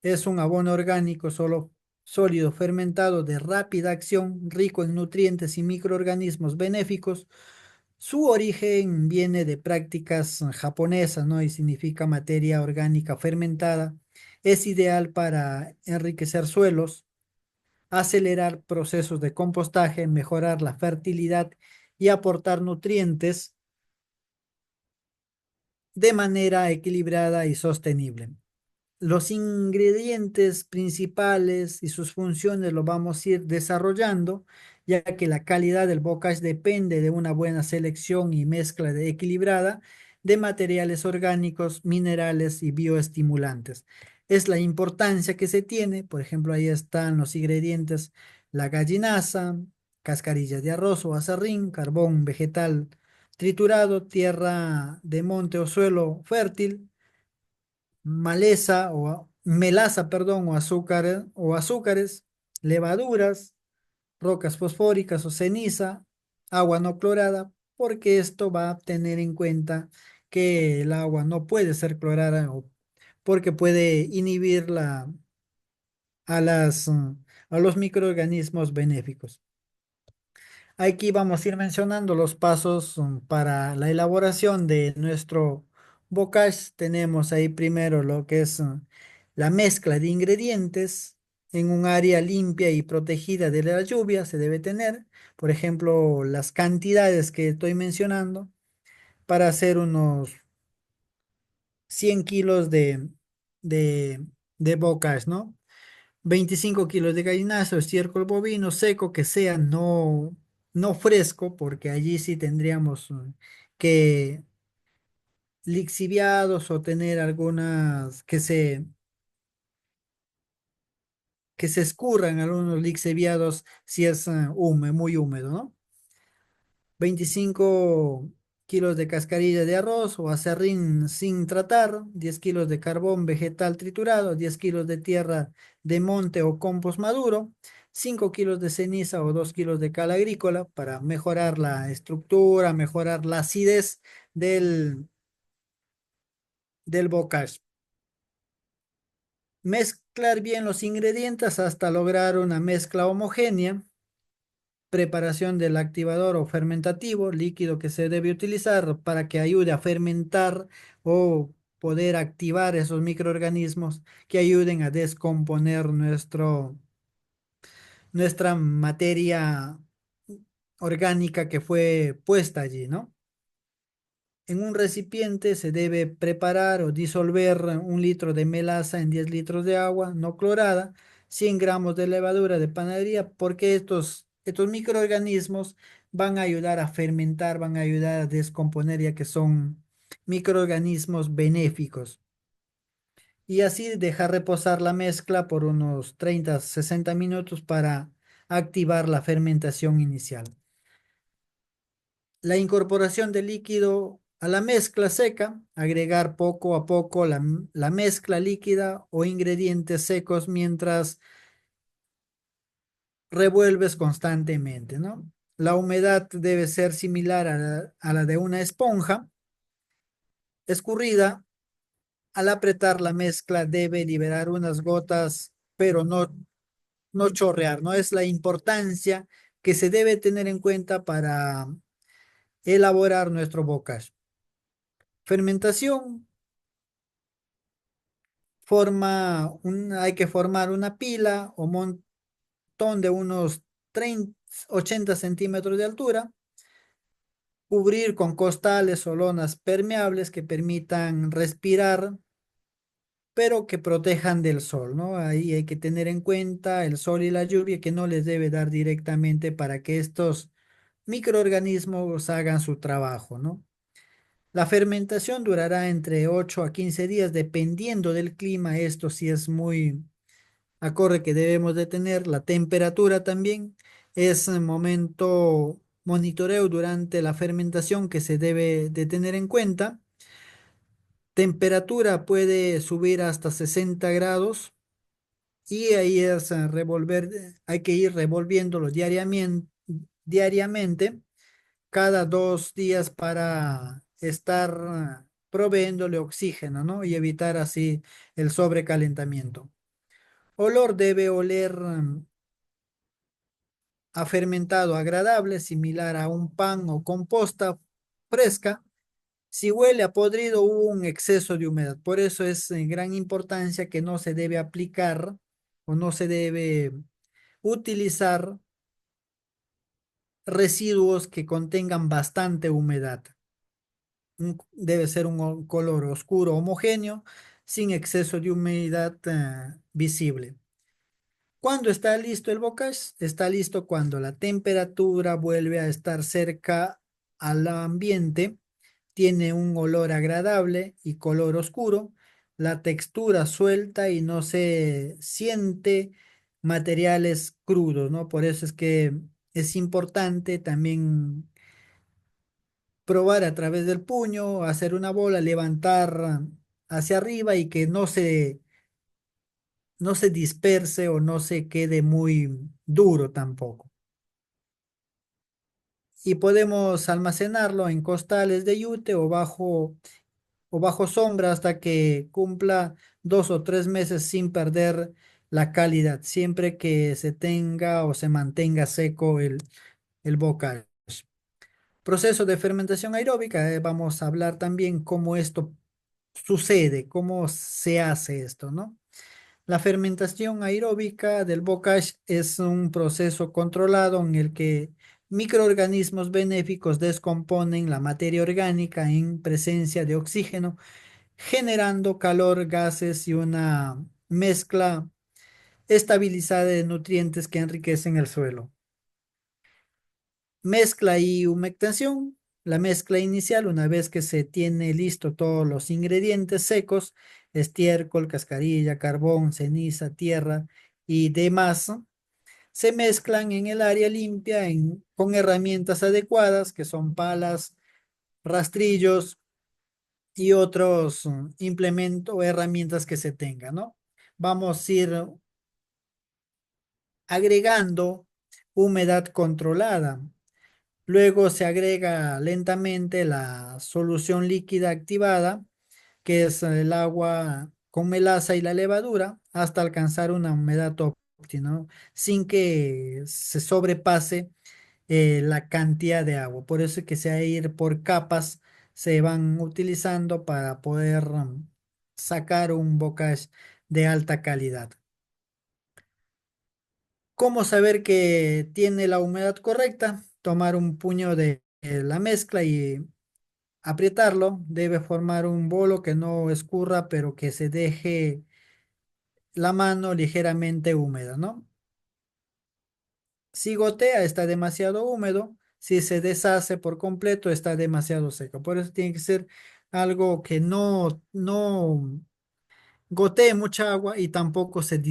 Es un abono orgánico solo sólido fermentado de rápida acción, rico en nutrientes y microorganismos benéficos. Su origen viene de prácticas japonesas, ¿no? Y significa materia orgánica fermentada. Es ideal para enriquecer suelos, acelerar procesos de compostaje, mejorar la fertilidad y aportar nutrientes de manera equilibrada y sostenible. Los ingredientes principales y sus funciones lo vamos a ir desarrollando, ya que la calidad del bocage depende de una buena selección y mezcla equilibrada de materiales orgánicos, minerales y bioestimulantes. Es la importancia que se tiene, por ejemplo, ahí están los ingredientes: la gallinaza, cascarillas de arroz o aserrín, carbón vegetal triturado, tierra de monte o suelo fértil, maleza o melaza, perdón, o azúcares, levaduras, rocas fosfóricas o ceniza, agua no clorada, porque esto va a tener en cuenta que el agua no puede ser clorada porque puede inhibir a los microorganismos benéficos. Aquí vamos a ir mencionando los pasos para la elaboración de nuestro bocage. Tenemos ahí primero lo que es la mezcla de ingredientes en un área limpia y protegida de la lluvia. Se debe tener, por ejemplo, las cantidades que estoy mencionando para hacer unos 100 kilos de, de bocage, ¿no? 25 kilos de gallinazo, estiércol bovino seco que sea no fresco, porque allí sí tendríamos que lixiviados o tener algunas que se escurran algunos lixiviados si es húmedo, muy húmedo, ¿no? 25 kilos de cascarilla de arroz o aserrín sin tratar, 10 kilos de carbón vegetal triturado, 10 kilos de tierra de monte o compost maduro, 5 kilos de ceniza o 2 kilos de cal agrícola para mejorar la estructura, mejorar la acidez del bocage. Mezclar bien los ingredientes hasta lograr una mezcla homogénea. Preparación del activador o fermentativo, líquido que se debe utilizar para que ayude a fermentar o poder activar esos microorganismos que ayuden a descomponer nuestra materia orgánica que fue puesta allí, ¿no? En un recipiente se debe preparar o disolver 1 litro de melaza en 10 litros de agua no clorada, 100 gramos de levadura de panadería, porque estos microorganismos van a ayudar a fermentar, van a ayudar a descomponer, ya que son microorganismos benéficos. Y así dejar reposar la mezcla por unos 30, 60 minutos para activar la fermentación inicial. La incorporación de líquido a la mezcla seca, agregar poco a poco la mezcla líquida o ingredientes secos mientras revuelves constantemente, ¿no? La humedad debe ser similar a la de una esponja escurrida. Al apretar la mezcla debe liberar unas gotas, pero no chorrear, ¿no? Es la importancia que se debe tener en cuenta para elaborar nuestro bocage. Fermentación, hay que formar una pila o montón de unos 30, 80 centímetros de altura, cubrir con costales o lonas permeables que permitan respirar, pero que protejan del sol, ¿no? Ahí hay que tener en cuenta el sol y la lluvia que no les debe dar directamente para que estos microorganismos hagan su trabajo, ¿no? La fermentación durará entre 8 a 15 días dependiendo del clima. Esto sí es muy acorde que debemos de tener. La temperatura también es un momento monitoreo durante la fermentación que se debe de tener en cuenta. Temperatura puede subir hasta 60 grados y ahí es hay que ir revolviéndolo diariamente cada 2 días para estar proveyéndole oxígeno, ¿no? Y evitar así el sobrecalentamiento. Olor debe oler a fermentado agradable, similar a un pan o composta fresca. Si huele a podrido, hubo un exceso de humedad. Por eso es de gran importancia que no se debe aplicar o no se debe utilizar residuos que contengan bastante humedad. Debe ser un color oscuro, homogéneo, sin exceso de humedad visible. Cuando está listo el bocage? Está listo cuando la temperatura vuelve a estar cerca al ambiente, tiene un olor agradable y color oscuro, la textura suelta y no se siente materiales crudos, ¿no? Por eso es que es importante también probar a través del puño, hacer una bola, levantar hacia arriba y que no se disperse o no se quede muy duro tampoco. Y podemos almacenarlo en costales de yute o bajo sombra hasta que cumpla 2 o 3 meses sin perder la calidad, siempre que se tenga o se mantenga seco el bocage. Proceso de fermentación aeróbica, vamos a hablar también cómo esto sucede, cómo se hace esto, ¿no? La fermentación aeróbica del bocage es un proceso controlado en el que microorganismos benéficos descomponen la materia orgánica en presencia de oxígeno, generando calor, gases y una mezcla estabilizada de nutrientes que enriquecen el suelo. Mezcla y humectación. La mezcla inicial, una vez que se tiene listo todos los ingredientes secos, estiércol, cascarilla, carbón, ceniza, tierra y demás, se mezclan en el área limpia con herramientas adecuadas, que son palas, rastrillos y otros implementos o herramientas que se tengan, ¿no? Vamos a ir agregando humedad controlada. Luego se agrega lentamente la solución líquida activada, que es el agua con melaza y la levadura, hasta alcanzar una humedad óptima, ¿no? Sin que se sobrepase la cantidad de agua. Por eso es que se va a ir por capas, se van utilizando para poder sacar un bocage de alta calidad. ¿Cómo saber que tiene la humedad correcta? Tomar un puño de la mezcla y aprietarlo. Debe formar un bolo que no escurra, pero que se deje la mano ligeramente húmeda, ¿no? Si gotea, está demasiado húmedo, Si se deshace por completo, está demasiado seca. Por eso tiene que ser algo que no gotee mucha agua y tampoco se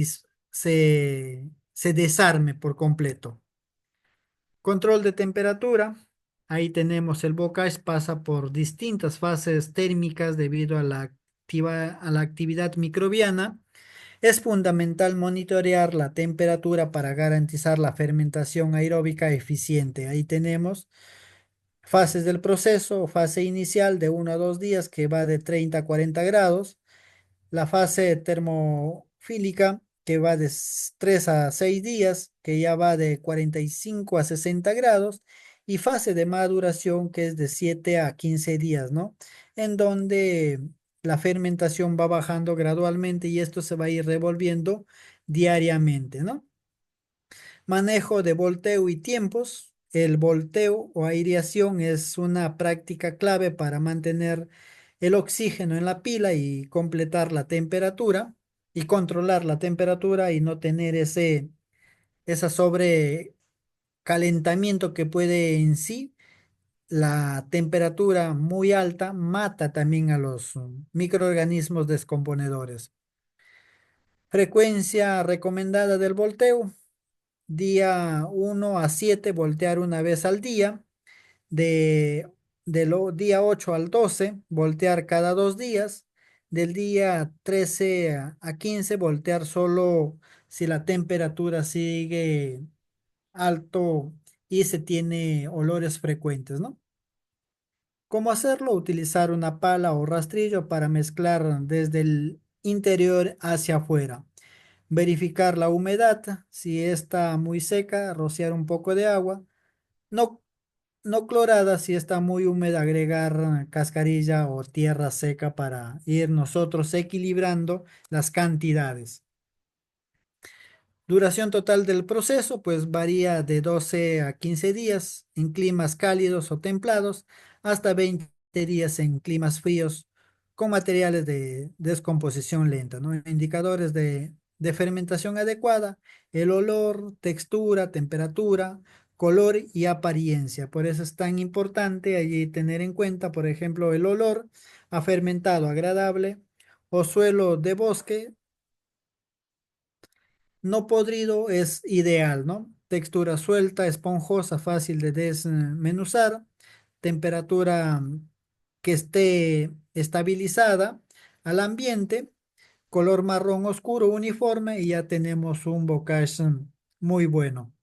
desarme por completo. Control de temperatura. Ahí tenemos el bocage pasa por distintas fases térmicas debido a a la actividad microbiana. Es fundamental monitorear la temperatura para garantizar la fermentación aeróbica eficiente. Ahí tenemos fases del proceso, fase inicial de 1 a 2 días que va de 30 a 40 grados, la fase termofílica que va de 3 a 6 días, que ya va de 45 a 60 grados, y fase de maduración que es de 7 a 15 días, ¿no? En donde la fermentación va bajando gradualmente y esto se va a ir revolviendo diariamente, ¿no? Manejo de volteo y tiempos. El volteo o aireación es una práctica clave para mantener el oxígeno en la pila y completar la temperatura y controlar la temperatura y no tener esa sobrecalentamiento que puede en sí la temperatura muy alta mata también a los microorganismos descomponedores. Frecuencia recomendada del volteo. Día 1 a 7 voltear una vez al día. De, día 8 al 12 voltear cada 2 días. Del día 13 a 15 voltear solo si la temperatura sigue alto y se tiene olores frecuentes, ¿no? ¿Cómo hacerlo? Utilizar una pala o rastrillo para mezclar desde el interior hacia afuera. Verificar la humedad, si está muy seca, rociar un poco de agua. No, no clorada, si está muy húmeda, agregar cascarilla o tierra seca para ir nosotros equilibrando las cantidades. Duración total del proceso, pues varía de 12 a 15 días en climas cálidos o templados, hasta 20 días en climas fríos con materiales de descomposición lenta, ¿no? Indicadores de fermentación adecuada, el olor, textura, temperatura, color y apariencia. Por eso es tan importante allí tener en cuenta, por ejemplo, el olor a fermentado agradable o suelo de bosque no podrido es ideal, ¿no? Textura suelta, esponjosa, fácil de desmenuzar, temperatura que esté estabilizada al ambiente, color marrón oscuro uniforme y ya tenemos un bocage muy bueno.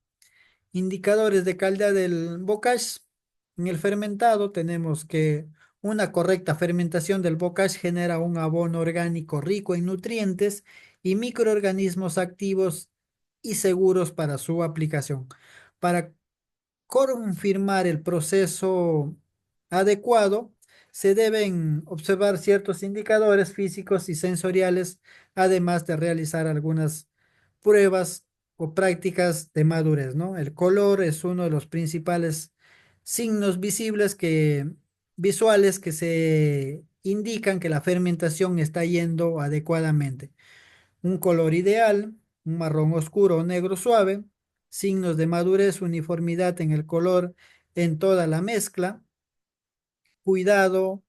Indicadores de calidad del bocage. En el fermentado tenemos que una correcta fermentación del bocage genera un abono orgánico rico en nutrientes y microorganismos activos y seguros para su aplicación. Para confirmar el proceso adecuado, se deben observar ciertos indicadores físicos y sensoriales, además de realizar algunas pruebas o prácticas de madurez, ¿no? El color es uno de los principales signos visuales que se indican que la fermentación está yendo adecuadamente. Un color ideal, un marrón oscuro o negro suave, signos de madurez, uniformidad en el color en toda la mezcla, cuidado,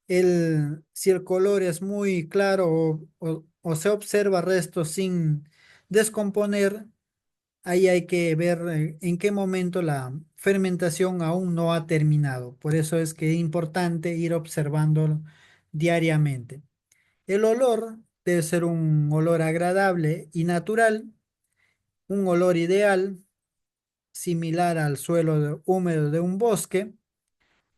si el color es muy claro o se observa restos sin descomponer, ahí hay que ver en qué momento la fermentación aún no ha terminado. Por eso es que es importante ir observándolo diariamente. El olor debe ser un olor agradable y natural, un olor ideal, similar al húmedo de un bosque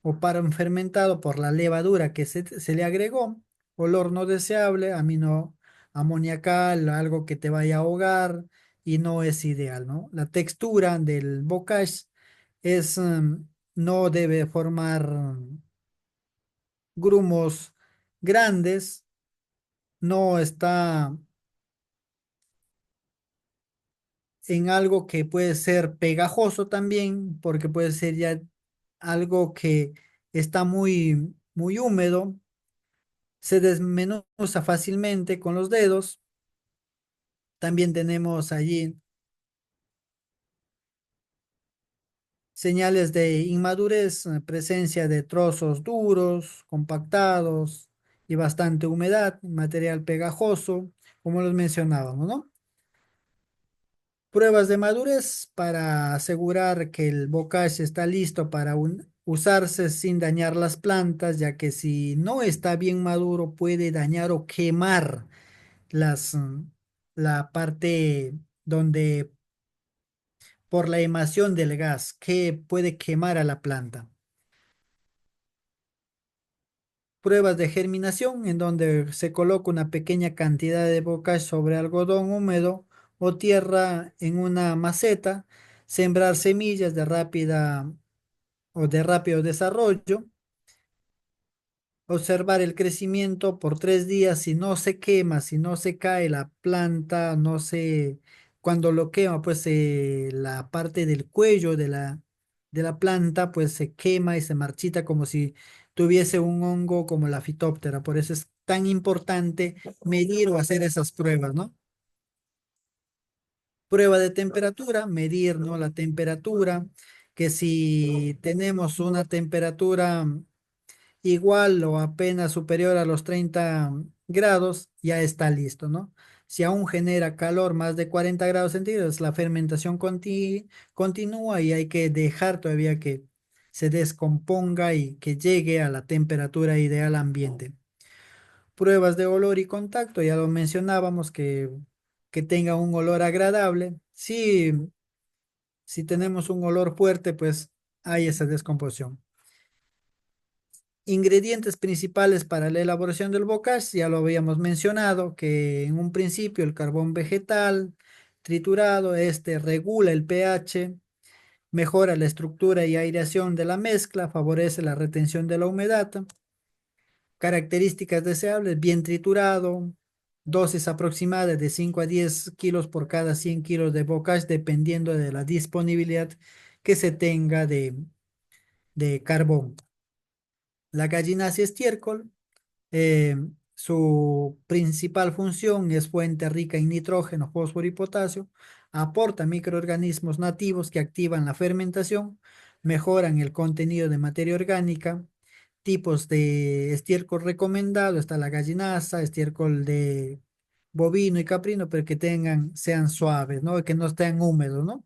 o para un fermentado por la levadura que se le agregó, olor no deseable, amino amoniacal, algo que te vaya a ahogar y no es ideal, ¿no? La textura del bocage es, no debe formar grumos grandes, no está en algo que puede ser pegajoso también, porque puede ser ya algo que está muy húmedo, se desmenuza fácilmente con los dedos. También tenemos allí Señales de inmadurez, presencia de trozos duros, compactados y bastante humedad, material pegajoso, como los mencionábamos, ¿no? Pruebas de madurez para asegurar que el bocage está listo para usarse sin dañar las plantas, ya que si no está bien maduro puede dañar o quemar la parte donde por la emisión del gas que puede quemar a la planta. Pruebas de germinación en donde se coloca una pequeña cantidad de bocage sobre algodón húmedo o tierra en una maceta, sembrar semillas de rápida o de rápido desarrollo, observar el crecimiento por 3 días. Si no se quema, si no se cae la planta, no se, cuando lo quema, pues la parte del cuello de la planta, pues se quema y se marchita como si tuviese un hongo como la fitóptera. Por eso es tan importante medir o hacer esas pruebas, ¿no? Prueba de temperatura, medir, ¿no? La temperatura, que si tenemos una temperatura igual o apenas superior a los 30 grados, ya está listo, ¿no? Si aún genera calor más de 40 grados centígrados, la fermentación continúa y hay que dejar todavía que se descomponga y que llegue a la temperatura ideal ambiente. Pruebas de olor y contacto, ya lo mencionábamos, que tenga un olor agradable. Si tenemos un olor fuerte, pues hay esa descomposición. Ingredientes principales para la elaboración del bocage, ya lo habíamos mencionado, que en un principio el carbón vegetal triturado, este regula el pH, mejora la estructura y aireación de la mezcla, favorece la retención de la humedad. Características deseables, bien triturado, dosis aproximada de 5 a 10 kilos por cada 100 kilos de bocage, dependiendo de la disponibilidad que se tenga de carbón. La gallinacia estiércol. Eh, Su principal función es fuente rica en nitrógeno, fósforo y potasio. Aporta microorganismos nativos que activan la fermentación, mejoran el contenido de materia orgánica. Tipos de estiércol recomendado: está la gallinaza, estiércol de bovino y caprino, pero que sean suaves, ¿no? Que no estén húmedos, ¿no?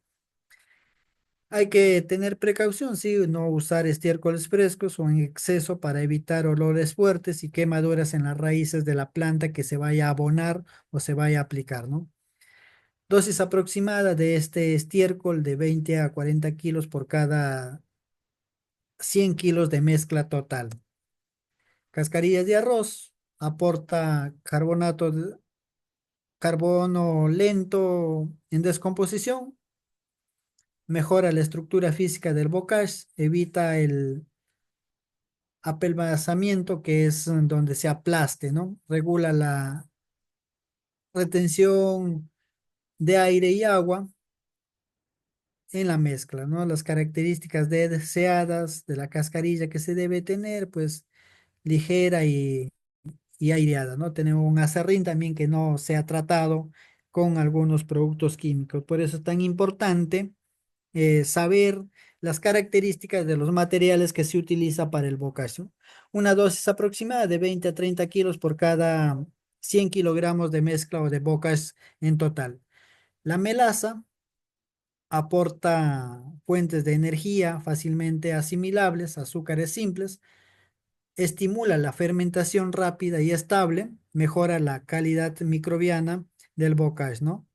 Hay que tener precaución, sí, no usar estiércoles frescos o en exceso para evitar olores fuertes y quemaduras en las raíces de la planta que se vaya a abonar o se vaya a aplicar, ¿no? Dosis aproximada de este estiércol de 20 a 40 kilos por cada 100 kilos de mezcla total. Cascarillas de arroz, aporta carbono lento en descomposición, mejora la estructura física del bocage, evita el apelmazamiento, que es donde se aplaste, ¿no? Regula la retención de aire y agua en la mezcla, ¿no? Las características deseadas de la cascarilla que se debe tener, pues ligera y aireada, ¿no? Tenemos un aserrín también que no se ha tratado con algunos productos químicos. Por eso es tan importante saber las características de los materiales que se utiliza para el bocacio. Una dosis aproximada de 20 a 30 kilos por cada 100 kilogramos de mezcla o de bocas en total. La melaza aporta fuentes de energía fácilmente asimilables, azúcares simples, estimula la fermentación rápida y estable, mejora la calidad microbiana del bocage, ¿no?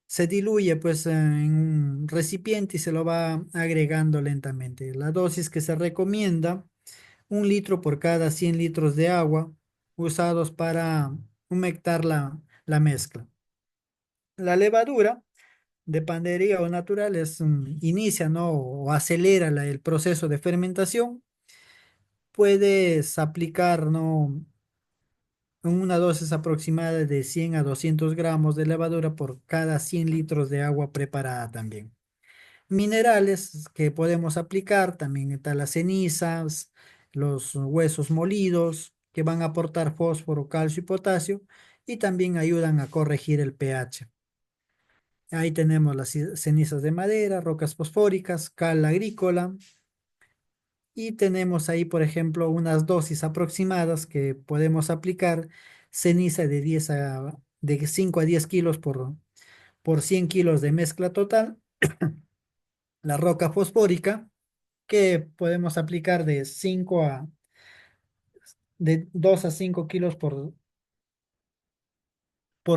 Se diluye pues en un recipiente y se lo va agregando lentamente. La dosis que se recomienda: 1 litro por cada 100 litros de agua usados para humectar la mezcla. La levadura de pandería o natural inicia, ¿no? O acelera el proceso de fermentación. Puedes aplicar, ¿no? Una dosis aproximada de 100 a 200 gramos de levadura por cada 100 litros de agua preparada también. Minerales que podemos aplicar, también están las cenizas, los huesos molidos, que van a aportar fósforo, calcio y potasio, y también ayudan a corregir el pH. Ahí tenemos las cenizas de madera, rocas fosfóricas, cal agrícola y tenemos ahí, por ejemplo, unas dosis aproximadas que podemos aplicar ceniza de 5 a 10 kilos por 100 kilos de mezcla total, la roca fosfórica que podemos aplicar de 2 a 5 kilos por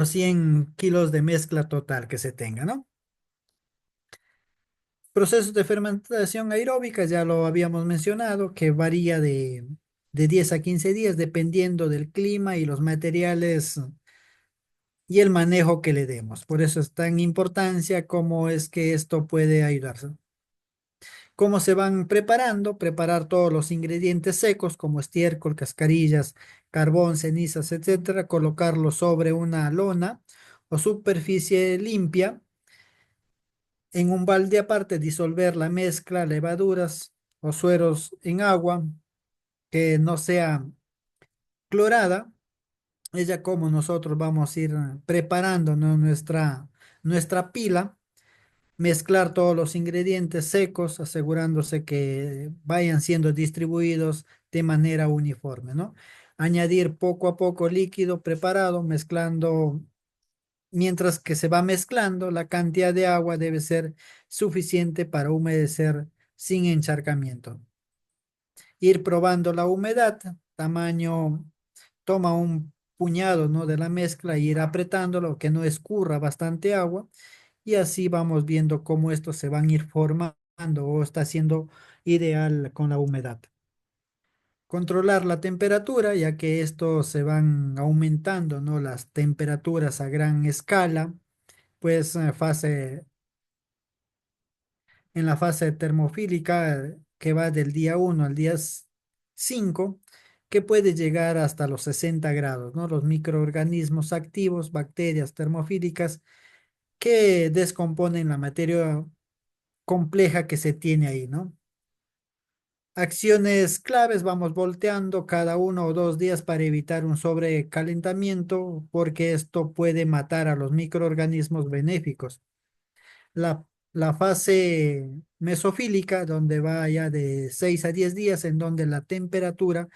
100 kilos de mezcla total que se tenga, ¿no? Procesos de fermentación aeróbica, ya lo habíamos mencionado, que varía de 10 a 15 días dependiendo del clima y los materiales y el manejo que le demos. Por eso es tan importancia cómo es que esto puede ayudarse. ¿Cómo se van preparando? Preparar todos los ingredientes secos como estiércol, cascarillas, carbón, cenizas, etcétera, colocarlos sobre una lona o superficie limpia. En un balde aparte, disolver la mezcla, levaduras o sueros en agua que no sea clorada. Es ya como nosotros vamos a ir preparando, ¿no? nuestra pila, mezclar todos los ingredientes secos, asegurándose que vayan siendo distribuidos de manera uniforme, ¿no? Añadir poco a poco líquido preparado, mezclando. Mientras que se va mezclando, la cantidad de agua debe ser suficiente para humedecer sin encharcamiento. Ir probando la humedad, tamaño, toma un puñado, ¿no? de la mezcla, e ir apretándolo, que no escurra bastante agua, y así vamos viendo cómo estos se van a ir formando o está siendo ideal con la humedad. Controlar la temperatura, ya que estos se van aumentando, ¿no? Las temperaturas a gran escala pues en la fase termofílica que va del día 1 al día 5, que puede llegar hasta los 60 grados, ¿no? Los microorganismos activos, bacterias termofílicas que descomponen la materia compleja que se tiene ahí, ¿no? Acciones claves, vamos volteando cada 1 o 2 días para evitar un sobrecalentamiento, porque esto puede matar a los microorganismos benéficos. la, la fase mesofílica, donde va ya de 6 a 10 días, en donde la temperatura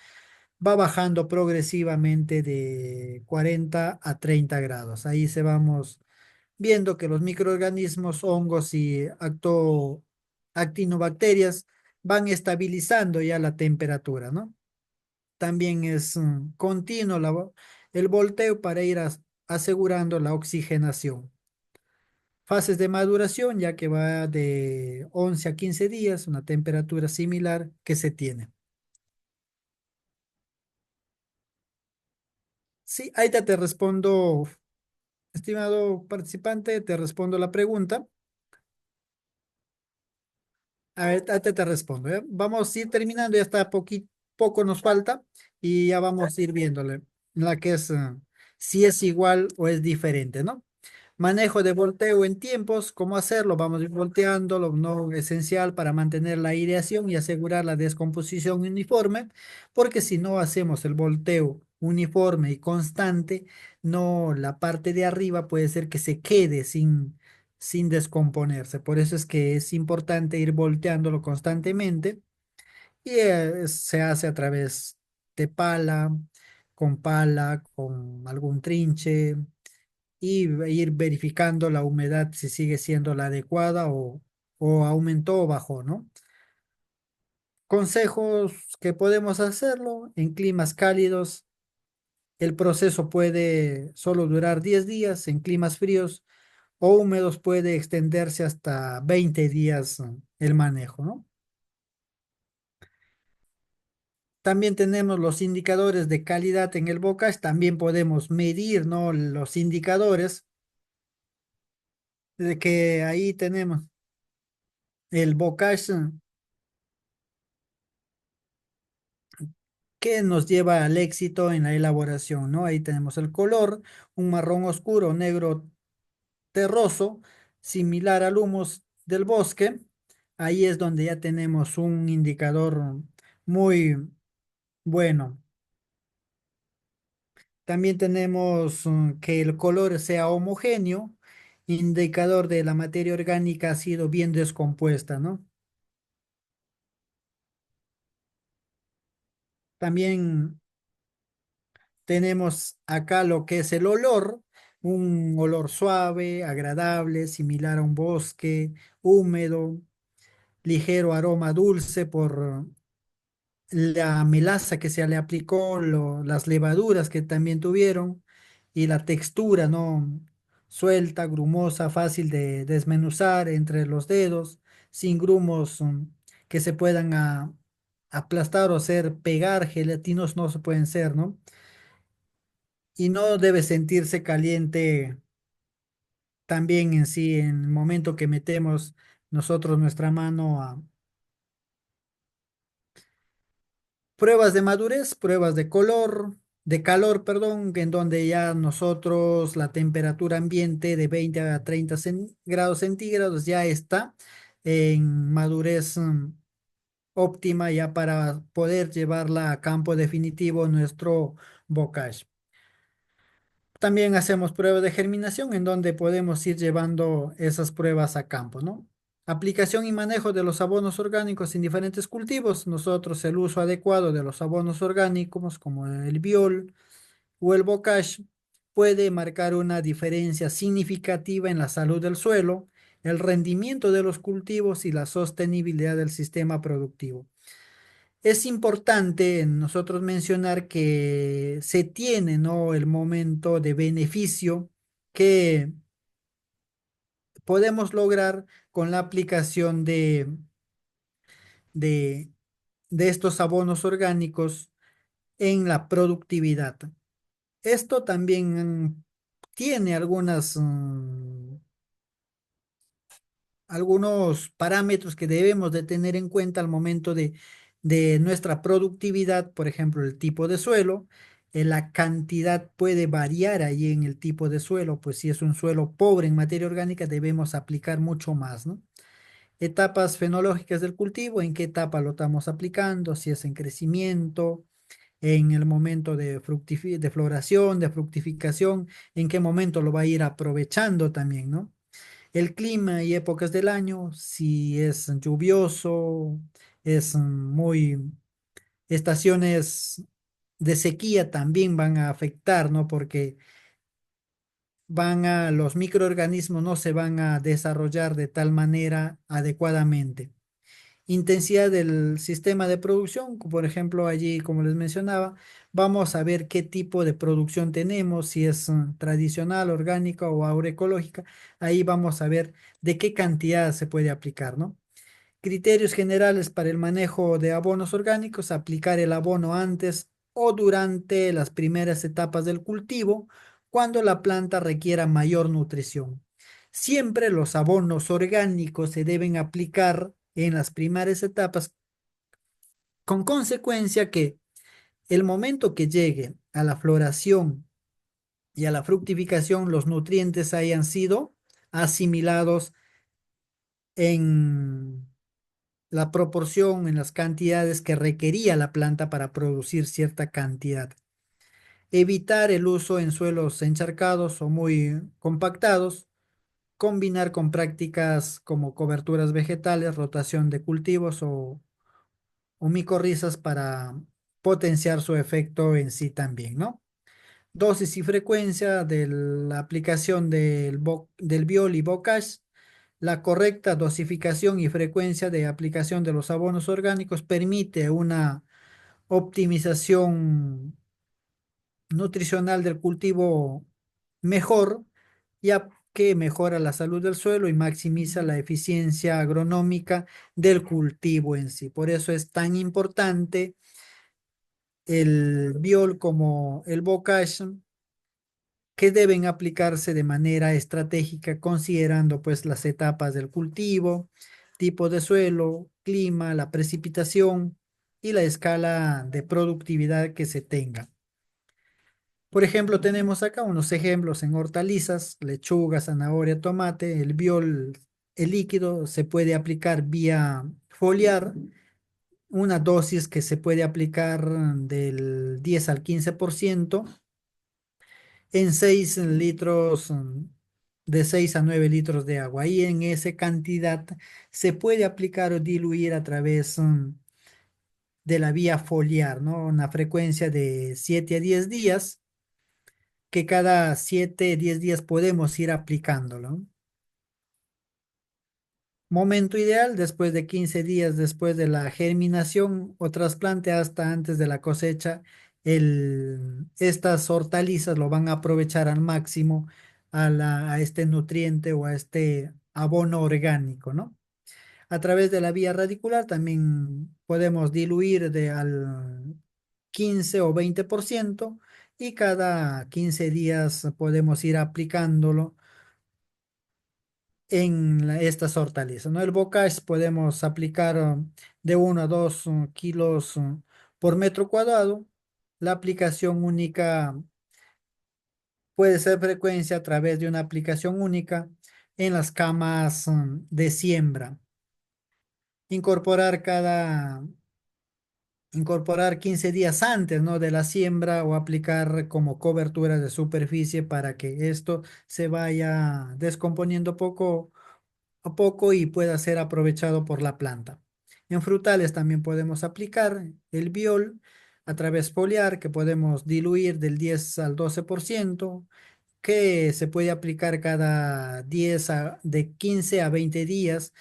va bajando progresivamente de 40 a 30 grados. Ahí se vamos viendo que los microorganismos, hongos y actinobacterias van estabilizando ya la temperatura, ¿no? También es continuo el volteo para ir asegurando la oxigenación. Fases de maduración, ya que va de 11 a 15 días, una temperatura similar que se tiene. Sí, ahí te respondo, estimado participante, te respondo la pregunta. A ver, ahí te respondo, ¿eh? Vamos a ir terminando, ya está poco nos falta y ya vamos a ir viéndole la que es, si es igual o es diferente, ¿no? Manejo de volteo en tiempos, ¿cómo hacerlo? Vamos a ir volteando, lo no esencial para mantener la aireación y asegurar la descomposición uniforme, porque si no hacemos el volteo uniforme y constante, no, la parte de arriba puede ser que se quede sin descomponerse. Por eso es que es importante ir volteándolo constantemente y se hace a través de pala, con algún trinche y ir verificando la humedad si sigue siendo la adecuada o aumentó o bajó, ¿no? Consejos que podemos hacerlo en climas cálidos. El proceso puede solo durar 10 días, en climas fríos o húmedos puede extenderse hasta 20 días el manejo, ¿no? También tenemos los indicadores de calidad en el bocage, también podemos medir, ¿no? Los indicadores de que ahí tenemos el bocage que nos lleva al éxito en la elaboración, ¿no? Ahí tenemos el color, un marrón oscuro, negro terroso, similar al humus del bosque. Ahí es donde ya tenemos un indicador muy bueno. También tenemos que el color sea homogéneo indicador de la materia orgánica ha sido bien descompuesta, ¿no? También tenemos acá lo que es el olor, un olor suave, agradable, similar a un bosque, húmedo, ligero aroma dulce por la melaza que se le aplicó, las levaduras que también tuvieron y la textura, ¿no? Suelta, grumosa, fácil de desmenuzar entre los dedos, sin grumos que se puedan aplastar o hacer pegar, gelatinos no se pueden ser, ¿no? Y no debe sentirse caliente también en sí en el momento que metemos nosotros nuestra mano a pruebas de madurez, pruebas de calor, perdón, en donde ya nosotros la temperatura ambiente de 20 a 30 grados centígrados ya está en madurez óptima ya para poder llevarla a campo definitivo nuestro bocage. También hacemos pruebas de germinación en donde podemos ir llevando esas pruebas a campo, ¿no? Aplicación y manejo de los abonos orgánicos en diferentes cultivos. Nosotros el uso adecuado de los abonos orgánicos como el biol o el bocage puede marcar una diferencia significativa en la salud del suelo, el rendimiento de los cultivos y la sostenibilidad del sistema productivo. Es importante nosotros mencionar que se tiene, ¿no? El momento de beneficio que podemos lograr con la aplicación de, de estos abonos orgánicos en la productividad. Esto también tiene algunos parámetros que debemos de tener en cuenta al momento de nuestra productividad, por ejemplo, el tipo de suelo, la cantidad puede variar ahí en el tipo de suelo, pues si es un suelo pobre en materia orgánica debemos aplicar mucho más, ¿no? Etapas fenológicas del cultivo, en qué etapa lo estamos aplicando, si es en crecimiento, en el momento de floración, de fructificación, en qué momento lo va a ir aprovechando también, ¿no? El clima y épocas del año, si es lluvioso, es muy, estaciones de sequía también van a afectar, ¿no? Porque los microorganismos no se van a desarrollar de tal manera adecuadamente. Intensidad del sistema de producción, por ejemplo, allí, como les mencionaba, vamos a ver qué tipo de producción tenemos, si es tradicional, orgánica o agroecológica. Ahí vamos a ver de qué cantidad se puede aplicar, ¿no? Criterios generales para el manejo de abonos orgánicos: aplicar el abono antes o durante las primeras etapas del cultivo, cuando la planta requiera mayor nutrición. Siempre los abonos orgánicos se deben aplicar en las primeras etapas, con consecuencia que el momento que llegue a la floración y a la fructificación, los nutrientes hayan sido asimilados en la proporción, en las cantidades que requería la planta para producir cierta cantidad. Evitar el uso en suelos encharcados o muy compactados. Combinar con prácticas como coberturas vegetales, rotación de cultivos o micorrizas para potenciar su efecto en sí también, ¿no? Dosis y frecuencia de la aplicación del biol y bocage. La correcta dosificación y frecuencia de aplicación de los abonos orgánicos permite una optimización nutricional del cultivo mejor, ya que mejora la salud del suelo y maximiza la eficiencia agronómica del cultivo en sí. Por eso es tan importante el biol como el bocage, que deben aplicarse de manera estratégica considerando pues las etapas del cultivo, tipo de suelo, clima, la precipitación y la escala de productividad que se tenga. Por ejemplo, tenemos acá unos ejemplos en hortalizas: lechuga, zanahoria, tomate. El biol, el líquido, se puede aplicar vía foliar, una dosis que se puede aplicar del 10 al 15% en 6 litros de 6 a 9 litros de agua. Y en esa cantidad se puede aplicar o diluir a través de la vía foliar, ¿no? Una frecuencia de 7 a 10 días, que cada 7 10 días podemos ir aplicándolo. Momento ideal después de 15 días después de la germinación o trasplante hasta antes de la cosecha. Estas hortalizas lo van a aprovechar al máximo a este nutriente o a este abono orgánico, ¿no? A través de la vía radicular también podemos diluir al 15 o 20% y cada 15 días podemos ir aplicándolo en estas hortalizas, ¿no? El bocage podemos aplicar de 1 a 2 kilos por metro cuadrado. La aplicación única puede ser frecuencia a través de una aplicación única en las camas de siembra. Incorporar incorporar 15 días antes, ¿no? de la siembra o aplicar como cobertura de superficie para que esto se vaya descomponiendo poco a poco y pueda ser aprovechado por la planta. En frutales también podemos aplicar el biol a través foliar, que podemos diluir del 10 al 12%, que se puede aplicar cada de 15 a 20 días,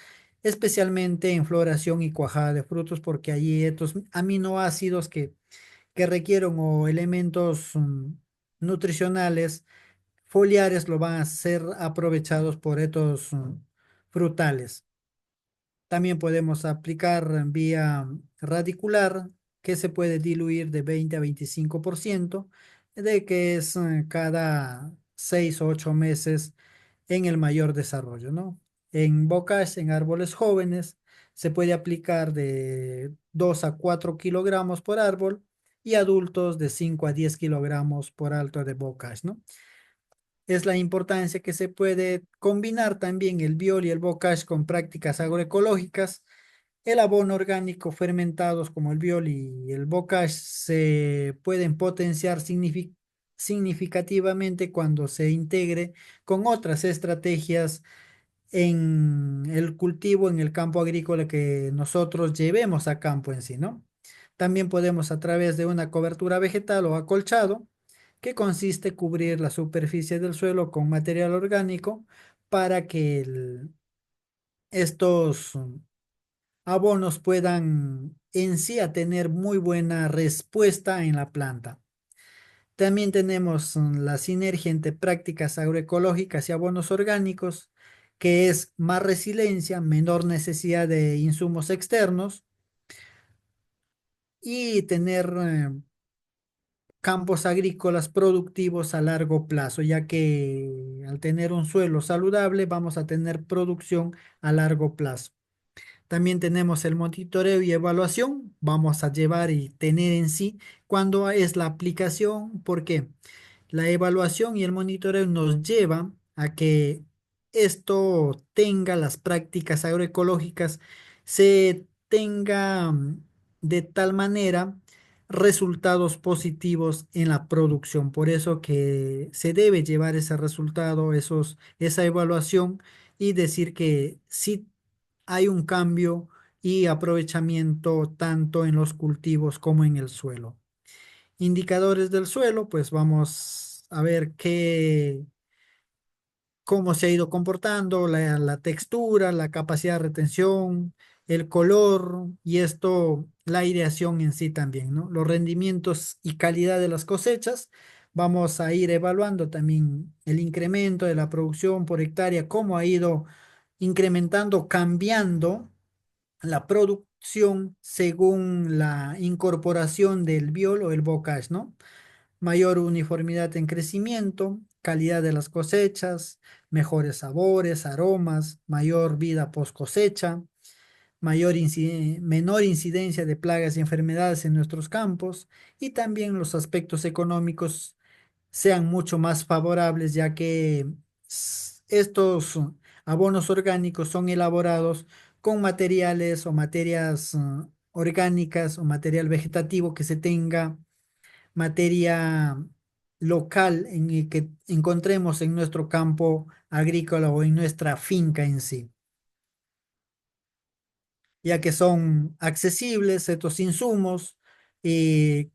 especialmente en floración y cuajada de frutos, porque allí estos aminoácidos que requieren o elementos nutricionales foliares lo van a ser aprovechados por estos frutales. También podemos aplicar en vía radicular, que se puede diluir de 20 a 25%, de que es cada 6 o 8 meses en el mayor desarrollo, ¿no? En bocage, en árboles jóvenes, se puede aplicar de 2 a 4 kilogramos por árbol y adultos de 5 a 10 kilogramos por alto de bocage, ¿no? Es la importancia que se puede combinar también el biol y el bocage con prácticas agroecológicas. El abono orgánico fermentados como el biol y el bocage se pueden potenciar significativamente cuando se integre con otras estrategias en el cultivo, en el campo agrícola que nosotros llevemos a campo en sí, ¿no? También podemos a través de una cobertura vegetal o acolchado, que consiste en cubrir la superficie del suelo con material orgánico para que estos abonos puedan en sí a tener muy buena respuesta en la planta. También tenemos la sinergia entre prácticas agroecológicas y abonos orgánicos, que es más resiliencia, menor necesidad de insumos externos y tener campos agrícolas productivos a largo plazo, ya que al tener un suelo saludable vamos a tener producción a largo plazo. También tenemos el monitoreo y evaluación. Vamos a llevar y tener en sí cuándo es la aplicación. ¿Por qué? La evaluación y el monitoreo nos lleva a que esto tenga las prácticas agroecológicas, se tenga de tal manera resultados positivos en la producción. Por eso que se debe llevar ese resultado, esa evaluación y decir que sí hay un cambio y aprovechamiento tanto en los cultivos como en el suelo. Indicadores del suelo, pues vamos a ver cómo se ha ido comportando, la textura, la capacidad de retención, el color y esto, la aireación en sí también, ¿no? Los rendimientos y calidad de las cosechas. Vamos a ir evaluando también el incremento de la producción por hectárea, cómo ha ido incrementando, cambiando la producción según la incorporación del biol o el bocage, ¿no? Mayor uniformidad en crecimiento, calidad de las cosechas, mejores sabores, aromas, mayor vida post cosecha, menor incidencia de plagas y enfermedades en nuestros campos y también los aspectos económicos sean mucho más favorables, ya que estos abonos orgánicos son elaborados con materiales o materias orgánicas o material vegetativo que se tenga materia local en el que encontremos en nuestro campo agrícola o en nuestra finca en sí, ya que son accesibles estos insumos,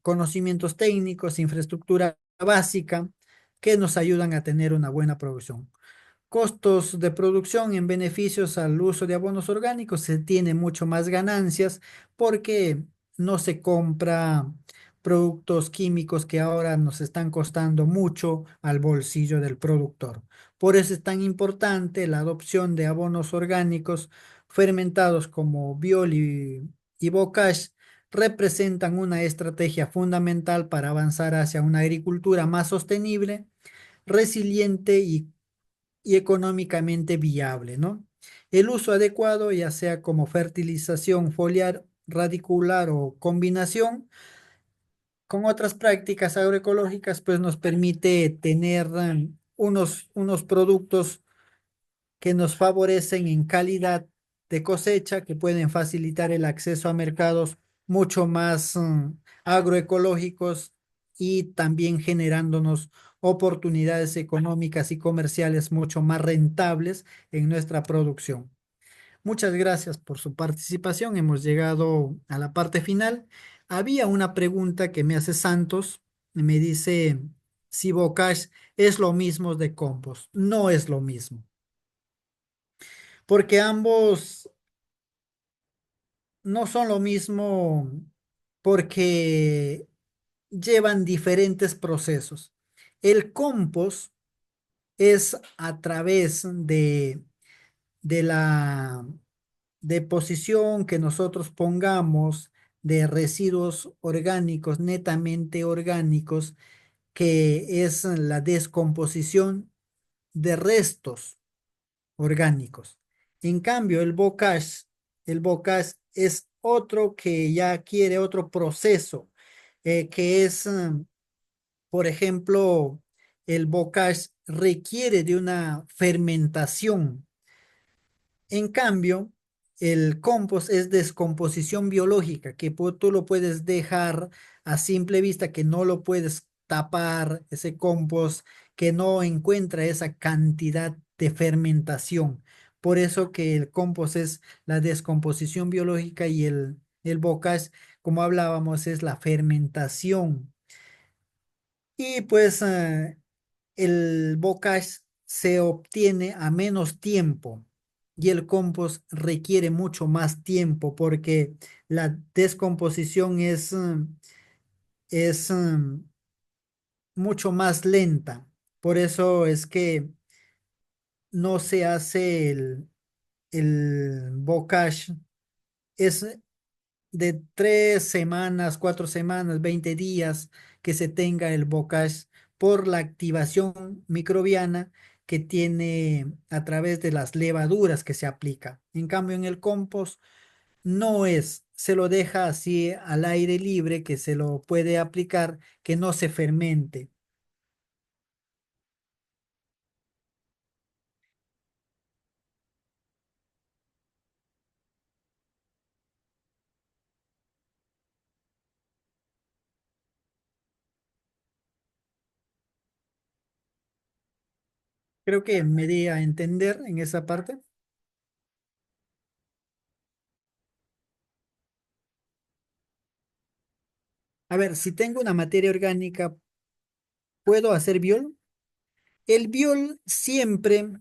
conocimientos técnicos, infraestructura básica que nos ayudan a tener una buena producción. Costos de producción en beneficios al uso de abonos orgánicos, se tiene mucho más ganancias porque no se compra productos químicos que ahora nos están costando mucho al bolsillo del productor. Por eso es tan importante la adopción de abonos orgánicos fermentados como Biol y Bocage. Representan una estrategia fundamental para avanzar hacia una agricultura más sostenible, resiliente y económicamente viable, ¿no? El uso adecuado, ya sea como fertilización foliar, radicular o combinación con otras prácticas agroecológicas, pues nos permite tener unos productos que nos favorecen en calidad de cosecha, que pueden facilitar el acceso a mercados mucho más agroecológicos y también generándonos oportunidades económicas y comerciales mucho más rentables en nuestra producción. Muchas gracias por su participación. Hemos llegado a la parte final. Había una pregunta que me hace Santos. Me dice si Bocage es lo mismo de compost. No es lo mismo, porque ambos no son lo mismo, porque llevan diferentes procesos. El compost es a través de la deposición que nosotros pongamos de residuos orgánicos, netamente orgánicos, que es la descomposición de restos orgánicos. En cambio, el bocage es otro que ya quiere otro proceso, que es, por ejemplo, el bocage requiere de una fermentación. En cambio, el compost es descomposición biológica, que tú lo puedes dejar a simple vista, que no lo puedes tapar, ese compost, que no encuentra esa cantidad de fermentación. Por eso que el compost es la descomposición biológica y el bocage, como hablábamos, es la fermentación. Y pues el bocage se obtiene a menos tiempo y el compost requiere mucho más tiempo porque la descomposición es mucho más lenta. Por eso es que no se hace el bocage. Es de 3 semanas, 4 semanas, 20 días que se tenga el bocage por la activación microbiana que tiene a través de las levaduras que se aplica. En cambio, en el compost no es, se lo deja así al aire libre, que se lo puede aplicar, que no se fermente. Creo que me di a entender en esa parte. A ver, si tengo una materia orgánica, ¿puedo hacer biol? El biol siempre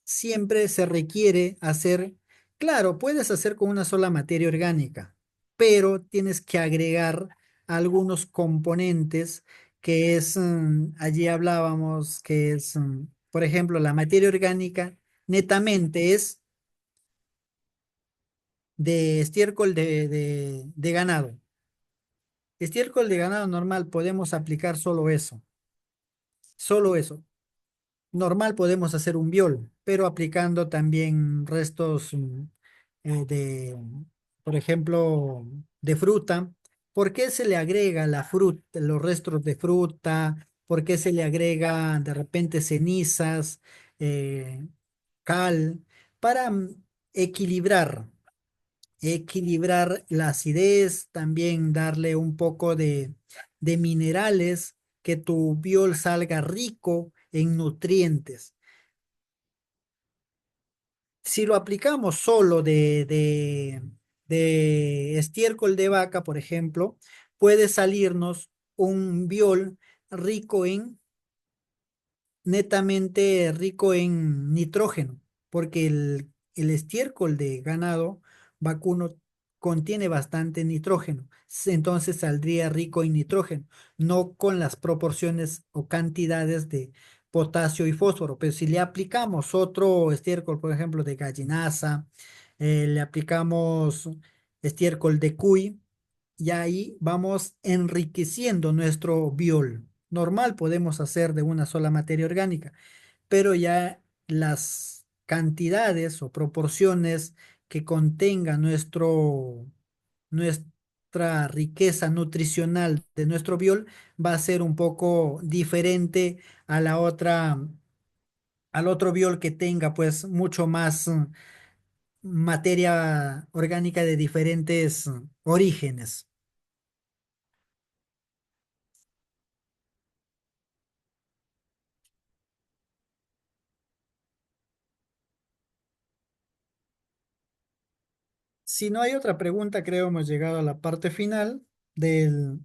se requiere hacer, claro, puedes hacer con una sola materia orgánica, pero tienes que agregar algunos componentes que es, allí hablábamos, que es, por ejemplo, la materia orgánica netamente es de estiércol de ganado. Estiércol de ganado normal, podemos aplicar solo eso. Normal podemos hacer un biol, pero aplicando también restos por ejemplo, de fruta. ¿Por qué se le agrega la fruta, los restos de fruta? ¿Por qué se le agrega de repente cenizas, eh, cal? Para equilibrar, equilibrar la acidez, también darle un poco de minerales que tu biol salga rico en nutrientes. Si lo aplicamos solo de estiércol de vaca, por ejemplo, puede salirnos un biol rico en netamente rico en nitrógeno, porque el estiércol de ganado vacuno contiene bastante nitrógeno, entonces saldría rico en nitrógeno, no con las proporciones o cantidades de potasio y fósforo, pero si le aplicamos otro estiércol, por ejemplo, de gallinaza, le aplicamos estiércol de cuy, y ahí vamos enriqueciendo nuestro biol. Normal podemos hacer de una sola materia orgánica, pero ya las cantidades o proporciones que contenga nuestra riqueza nutricional de nuestro biol va a ser un poco diferente a la otra, al otro biol que tenga pues mucho más materia orgánica de diferentes orígenes. Si no hay otra pregunta, creo hemos llegado a la parte final del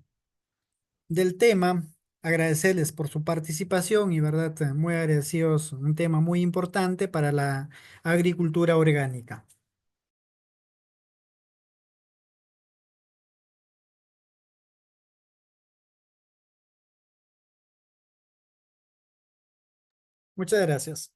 tema. Agradecerles por su participación y, verdad, muy agradecidos. Un tema muy importante para la agricultura orgánica. Muchas gracias.